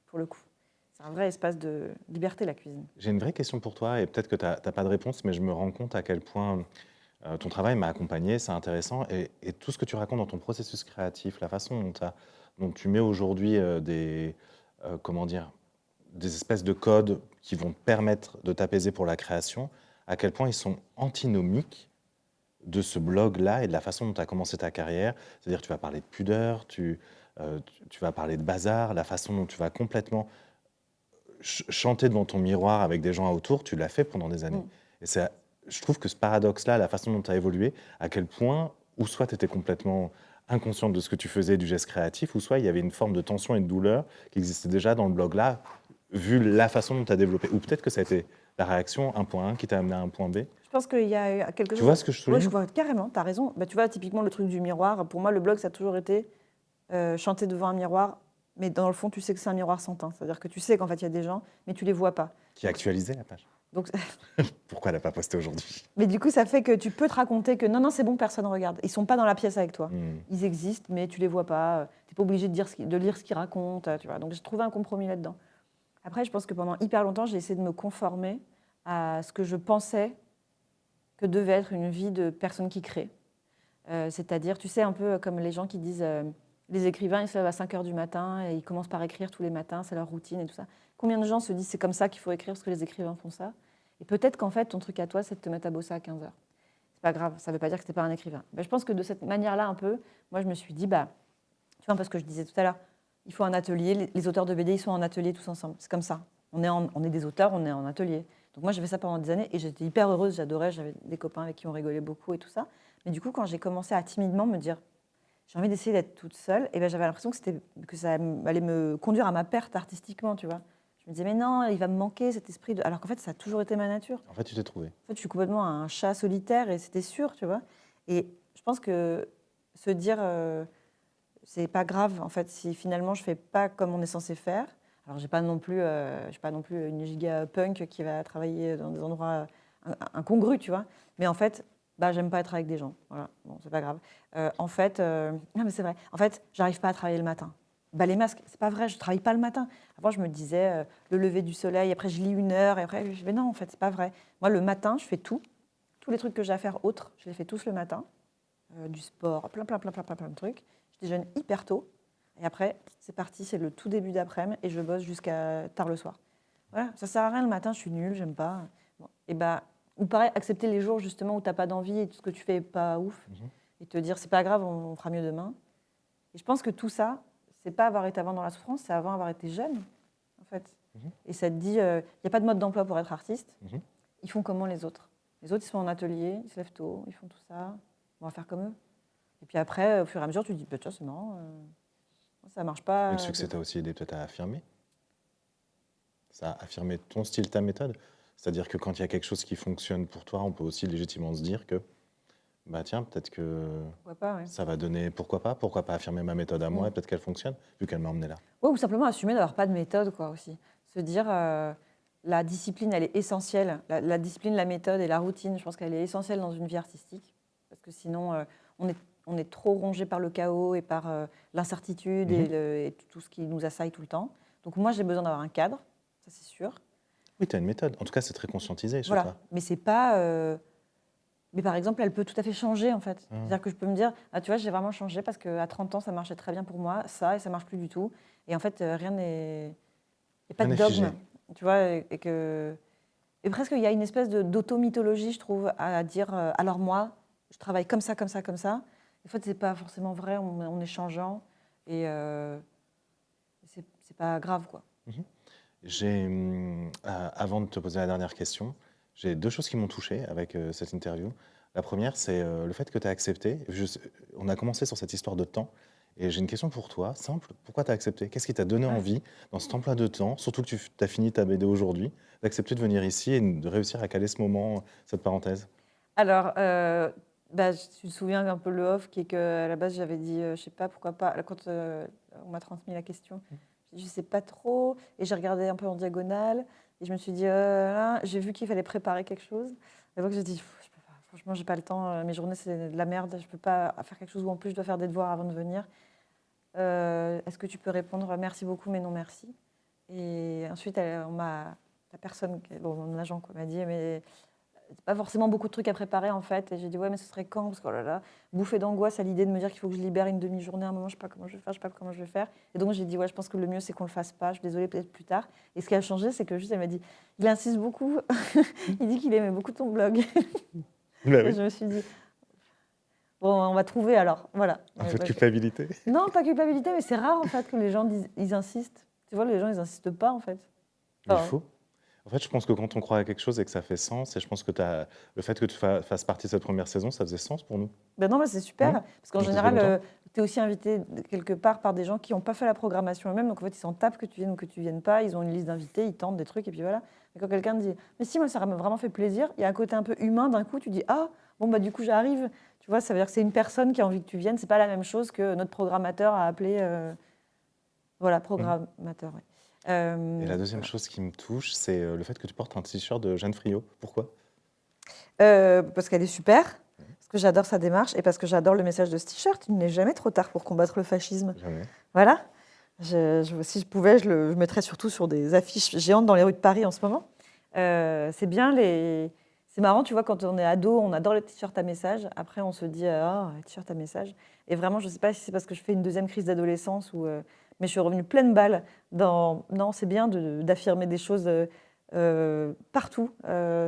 pour le coup. C'est un vrai espace de liberté, la cuisine. J'ai une vraie question pour toi, et peut-être que tu n'as pas de réponse, mais je me rends compte à quel point ton travail m'a accompagné, c'est intéressant, et tout ce que tu racontes dans ton processus créatif, la façon dont tu mets aujourd'hui comment dire, des espèces de codes qui vont te permettre de t'apaiser pour la création, à quel point ils sont antinomiques de ce blog-là et de la façon dont tu as commencé ta carrière. C'est-à-dire que tu vas parler de pudeur, tu vas parler de bazar, la façon dont tu vas complètement chanter devant ton miroir avec des gens autour, tu l'as fait pendant des années. Et je trouve que ce paradoxe-là, la façon dont tu as évolué, à quel point, ou soit tu étais complètement inconsciente de ce que tu faisais, du geste créatif, ou soit il y avait une forme de tension et de douleur qui existait déjà dans le blog-là, vu la façon dont tu as développé. Ou peut-être que ça a été la réaction 1.1 qui t'a amené à 1.B. Je pense qu'il y a quelque chose. Tu vois ce que je souligne? Oui, je vois carrément, tu as raison. Bah, tu vois, typiquement, le truc du miroir, pour moi, le blog, ça a toujours été chanter devant un miroir, mais dans le fond, tu sais que c'est un miroir sans teint. C'est-à-dire que tu sais qu'en fait, il y a des gens, mais tu les vois pas. Qui a actualisé la page. Donc, Pourquoi elle n'a pas posté aujourd'hui? mais du coup, ça fait que tu peux te raconter que non, c'est bon, personne ne regarde. Ils sont pas dans la pièce avec toi. Hmm. Ils existent, mais tu les vois pas. Tu n'es pas obligé de lire ce qu'ils racontent. Tu vois. Donc, j'ai trouvé un compromis là-dedans. Après, je pense que pendant hyper longtemps, j'ai essayé de me conformer à ce que je pensais que devait être une vie de personne qui crée. C'est-à-dire, tu sais, un peu comme les gens qui disent les écrivains, ils se lèvent à 5 h du matin et ils commencent par écrire tous les matins, c'est leur routine et tout ça. Combien de gens se disent c'est comme ça qu'il faut écrire parce que les écrivains font ça? Et peut-être qu'en fait, ton truc à toi, c'est de te mettre à bosser à 15 h. C'est pas grave, ça ne veut pas dire que tu n'es pas un écrivain. Ben, je pense que de cette manière-là, un peu, moi, je me suis dit, bah, tu vois, parce que je disais tout à l'heure, il faut un atelier, les auteurs de BD, ils sont en atelier tous ensemble. C'est comme ça. On est des auteurs, on est en atelier. Donc moi, j'ai fait ça pendant des années et j'étais hyper heureuse, j'adorais, j'avais des copains avec qui on rigolait beaucoup et tout ça. Mais du coup, quand j'ai commencé à timidement me dire, j'ai envie d'essayer d'être toute seule, et ben, j'avais l'impression que ça allait me conduire à ma perte artistiquement, tu vois. Je me disais, mais non, il va me manquer cet esprit de... Alors qu'en fait, ça a toujours été ma nature. En fait, tu t'es trouvé. En fait, je suis complètement un chat solitaire et c'était sûr, tu vois. Et je pense que se dire, c'est pas grave, en fait, si finalement je fais pas comme on est censé faire. Alors, j'ai pas non plus une giga punk qui va travailler dans des endroits incongrus, tu vois. Mais en fait, bah, j'aime pas être avec des gens. Voilà, bon, c'est pas grave. En fait, non, mais c'est vrai. En fait, j'arrive pas à travailler le matin. Bah, les masques, c'est pas vrai, je travaille pas le matin. Avant, je me disais le lever du soleil, après, je lis 1 heure, et après, je dis, mais non, en fait, c'est pas vrai. Moi, le matin, je fais tout. Tous les trucs que j'ai à faire autres, je les fais tous le matin. Du sport, plein de trucs. Je déjeune hyper tôt. Et après, c'est parti, c'est le tout début d'après-midi et je bosse jusqu'à tard le soir. Voilà, ça sert à rien le matin, je suis nulle, j'aime pas. Bon, et bah, ou pareil, accepter les jours justement où t'as pas d'envie et tout ce que tu fais est pas ouf. Et te dire, c'est pas grave, on fera mieux demain. Et je pense que tout ça, c'est pas avoir été avant dans la souffrance, c'est avant avoir été jeune, en fait. Et ça te dit, il n'y a pas de mode d'emploi pour être artiste. Ils font comment les autres? Les autres, ils sont en atelier, ils se lèvent tôt, ils font tout ça. On va faire comme eux. Et puis après, au fur et à mesure, tu te dis, bah, tiens, c'est marrant, ça marche pas. Le succès t'a aussi aidé peut-être à affirmer. Ça a affirmé ton style, ta méthode. C'est-à-dire que quand il y a quelque chose qui fonctionne pour toi, on peut aussi légitimement se dire que, bah tiens, peut-être que pas, ouais. ça va donner, pourquoi pas affirmer ma méthode à moi, et peut-être qu'elle fonctionne, vu qu'elle m'a emmené là. Ouais, ou simplement assumer d'avoir pas de méthode, quoi, aussi. Se dire, la discipline, elle est essentielle. La discipline, la méthode et la routine, je pense qu'elle est essentielle dans une vie artistique. Parce que sinon, on est trop rongé par le chaos et par l'incertitude et tout ce qui nous assaille tout le temps. Donc moi, j'ai besoin d'avoir un cadre, ça c'est sûr. Oui, tu as une méthode. En tout cas, c'est très conscientisé sur Voilà. toi. Mais c'est pas Mais par exemple, elle peut tout à fait changer, en fait. Ah. C'est-à-dire que je peux me dire, ah, tu vois, j'ai vraiment changé parce qu'à 30 ans, ça marchait très bien pour moi, ça, et ça marche plus du tout. Et en fait, rien n'est... Il n'y a pas Rien de n'est figé. dogme, tu vois, et que... Et presque, il y a une espèce d'automythologie, je trouve, à dire, alors moi, je travaille comme ça, comme ça, comme ça. En fait, c'est pas forcément vrai, on est changeant, et c'est pas grave, quoi. Avant de te poser la dernière question, j'ai deux choses qui m'ont touché avec cette interview. La première, c'est le fait que tu as accepté. On a commencé sur cette histoire de temps. Et j'ai une question pour toi, simple. Pourquoi tu as accepté? Qu'est-ce qui t'a donné Ouais. envie, dans cet emploi de temps, surtout que tu as fini ta BD aujourd'hui, d'accepter de venir ici et de réussir à caler ce moment, cette parenthèse? Alors, bah, tu te souviens un peu le off, qui est qu'à la base, j'avais dit, je sais pas, pourquoi pas, quand on m'a transmis la question, j'ai dit, je sais pas trop, et j'ai regardé un peu en diagonale, et je me suis dit, là, j'ai vu qu'il fallait préparer quelque chose, et donc j'ai dit, je peux pas, franchement, j'ai pas le temps, mes journées, c'est de la merde, je peux pas faire quelque chose où en plus je dois faire des devoirs avant de venir. Est-ce que tu peux répondre, merci beaucoup, mais non merci? Et ensuite, la personne, bon, mon agent, quoi, m'a dit, mais pas forcément beaucoup de trucs à préparer en fait. Et j'ai dit ouais mais ce serait quand? Parce que oh là là, bouffée d'angoisse à l'idée de me dire qu'il faut que je libère une demi-journée à un moment, je sais pas comment je vais faire, je sais pas comment je vais faire. Et donc j'ai dit ouais je pense que le mieux c'est qu'on le fasse pas, je suis désolée peut-être plus tard. Et ce qui a changé c'est que juste elle m'a dit il insiste beaucoup, il dit qu'il aimait beaucoup ton blog. Bah Et oui, je me suis dit bon on va trouver alors, voilà. un peu de Parce que- culpabilité. Non pas culpabilité mais c'est rare en fait que les gens disent, ils insistent. Tu vois les gens ils insistent pas en fait. Il Enfin, faut. En fait, je pense que quand on croit à quelque chose et que ça fait sens, et je pense que le fait que tu fasses partie de cette première saison, ça faisait sens pour nous. ben non, mais c'est super. Oui. Parce qu'en Donc, ça fait longtemps. général, tu es aussi invité quelque part par des gens qui n'ont pas fait la programmation eux-mêmes. Donc en fait, ils s'en tapent que tu viennes ou que tu viennes pas. Ils ont une liste d'invités, ils tentent des trucs et puis voilà. Et quand quelqu'un te dit, mais si, moi, ça m'a vraiment fait plaisir, il y a un côté un peu humain d'un coup, tu dis, ah, bon, bah du coup, j'arrive. Tu vois, ça veut dire que c'est une personne qui a envie que tu viennes. C'est pas la même chose que notre programmateur a appelé. Voilà, programmateur, ouais. Et la deuxième Voilà. chose qui me touche, c'est le fait que tu portes un t-shirt de Jeanne Friot. Pourquoi? Parce qu'elle est super, parce que j'adore sa démarche et parce que j'adore le message de ce t-shirt. Il n'est jamais trop tard pour combattre le fascisme. Jamais. Voilà. Si je pouvais, je mettrais surtout sur des affiches géantes dans les rues de Paris en ce moment. C'est bien C'est marrant, tu vois, quand on est ado, on adore les t-shirts à message. Après, on se dit, ah, oh, t-shirt à message. Et vraiment, je ne sais pas si c'est parce que je fais une deuxième crise d'adolescence mais je suis revenue pleine balle dans. Non, c'est bien d'affirmer des choses partout,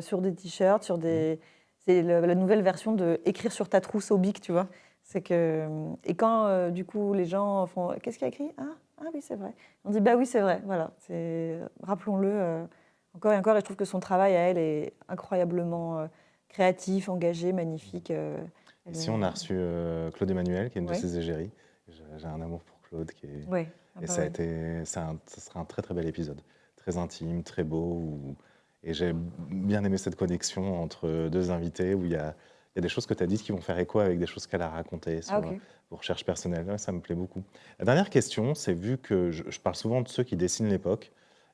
sur des t-shirts, sur des. C'est la nouvelle version de écrire sur ta trousse au bic, tu vois. C'est que. Et quand, du coup, les gens font. Qu'est-ce qu'il y a écrit? Ah oui, c'est vrai. On dit, bah oui, c'est vrai. Voilà. Rappelons-le encore et encore. Et je trouve que son travail à elle est incroyablement créatif, engagé, magnifique. Ici, on a reçu Claude Emmanuel, qui est une de Ouais. ses égéries. J'ai un amour pour Claude. Ouais. Ah Et bah ça a ouais. été, ça sera un très très bel épisode. Très intime, très beau. Et j'ai bien aimé cette connexion entre deux invités où il y a des choses que tu as dites qui vont faire écho avec des choses qu'elle a racontées sur Ah ok. vos recherches personnelles. Ouais, ça me plaît beaucoup. La dernière question, c'est vu que je parle souvent de ceux qui dessinent l'époque.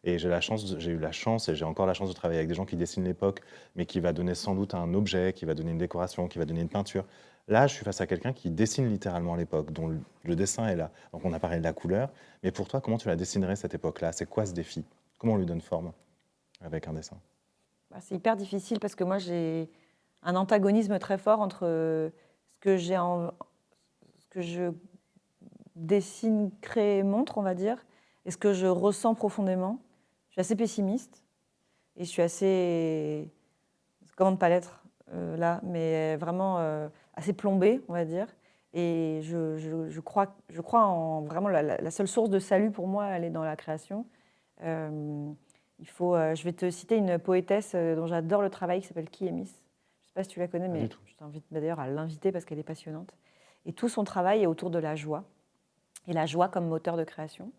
Et j'ai eu la chance et j'ai encore la chance de travailler avec des gens qui dessinent l'époque, mais qui va donner sans doute un objet, qui va donner une décoration, qui va donner une peinture. Là, je suis face à quelqu'un qui dessine littéralement l'époque, dont le dessin est là. Donc on a parlé de la couleur, mais pour toi, comment tu la dessinerais cette époque-là? C'est quoi ce défi? Comment on lui donne forme avec un dessin? Bah, c'est hyper difficile parce que moi j'ai un antagonisme très fort entre ce que je dessine, crée, montre, on va dire, et ce que je ressens profondément. Je suis assez pessimiste et je suis assez, comment ne pas l'être là, mais vraiment assez plombée, on va dire. Et je crois en vraiment la seule source de salut pour moi, elle est dans la création. Euh, je vais te citer une poétesse dont j'adore le travail qui s'appelle Kiemis. Je ne sais pas si tu la connais, Pas du mais tout. je t'invite d'ailleurs à l'inviter parce qu'elle est passionnante. Et tout son travail est autour de la joie, et la joie comme moteur de création.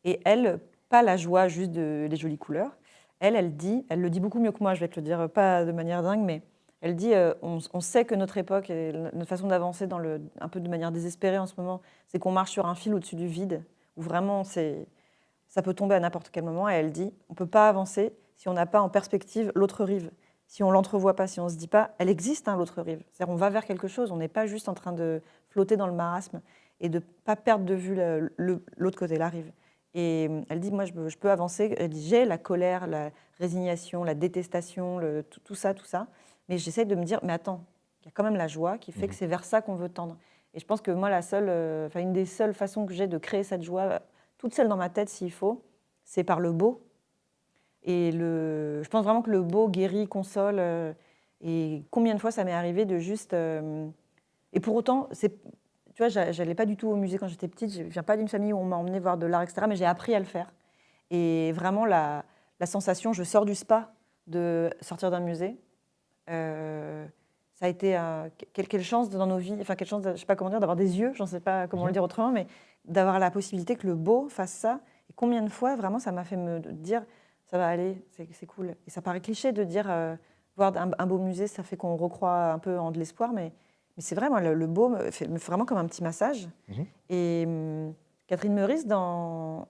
Et elle, pas la joie juste des jolies couleurs, elle le dit beaucoup mieux que moi, je vais te le dire, pas de manière dingue, mais elle dit on sait que notre époque et notre façon d'avancer un peu de manière désespérée en ce moment, c'est qu'on marche sur un fil au-dessus du vide, où vraiment ça peut tomber à n'importe quel moment. Et elle dit on ne peut pas avancer si on n'a pas en perspective l'autre rive. Si on ne l'entrevoit pas, si on ne se dit pas elle existe, hein, l'autre rive. C'est-à-dire on va vers quelque chose, on n'est pas juste en train de flotter dans le marasme et de ne pas perdre de vue l'autre côté, la rive. Et elle dit, moi, je peux avancer. Elle dit, j'ai la colère, la résignation, la détestation, tout ça. Mais j'essaie de me dire, mais attends, y a quand même la joie qui fait que c'est vers ça qu'on veut tendre. Et je pense que moi, une des seules façons que j'ai de créer cette joie, toute seule dans ma tête s'il faut, c'est par le beau. Et je pense vraiment que le beau guérit, console. Et combien de fois ça m'est arrivé de juste... et pour autant, tu vois, j'allais pas du tout au musée quand j'étais petite. Je viens pas d'une famille où on m'a emmenée voir de l'art, etc. Mais j'ai appris à le faire. Et vraiment, la sensation, je sors du spa, de sortir d'un musée. Ça a été quelle chance dans nos vies, enfin quelle chance, je sais pas comment dire, d'avoir des yeux, j'en sais pas comment le dire autrement, mais d'avoir la possibilité que le beau fasse ça. Et combien de fois, vraiment, ça m'a fait me dire, ça va aller, c'est cool. Et ça paraît cliché de dire, voir un beau musée, ça fait qu'on recroit un peu en de l'espoir, mais c'est vrai, moi, le beau me fait vraiment comme un petit massage. Et Catherine Meurice, dans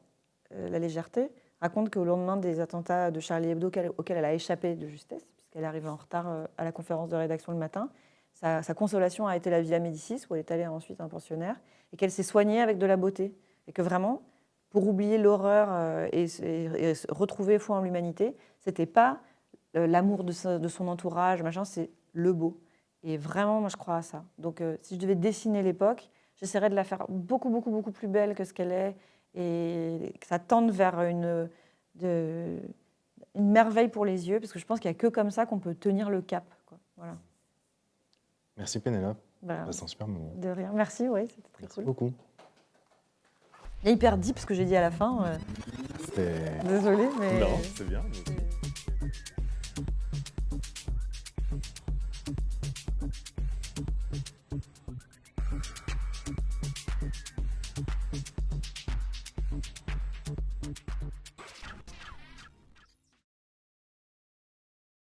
La légèreté, raconte qu'au lendemain des attentats de Charlie Hebdo auxquels elle a échappé de justesse, puisqu'elle est arrivée en retard à la conférence de rédaction le matin, sa consolation a été la Villa Médicis, où elle est allée ensuite en pensionnaire, et qu'elle s'est soignée avec de la beauté. Et que vraiment, pour oublier l'horreur et retrouver foi en l'humanité, c'était pas l'amour de son entourage, machin, c'est le beau. Et vraiment, moi, je crois à ça. Donc, si je devais dessiner l'époque, j'essaierais de la faire beaucoup, beaucoup, beaucoup plus belle que ce qu'elle est, et que ça tende vers une merveille pour les yeux, parce que je pense qu'il n'y a que comme ça qu'on peut tenir le cap, quoi. Voilà. Merci Pénélope. Voilà. C'est un super moment. De rien. Merci, oui, c'était très Merci cool. beaucoup. Il est hyper deep ce que j'ai dit à la fin. C'était... Désolée, mais... Non, c'est bien.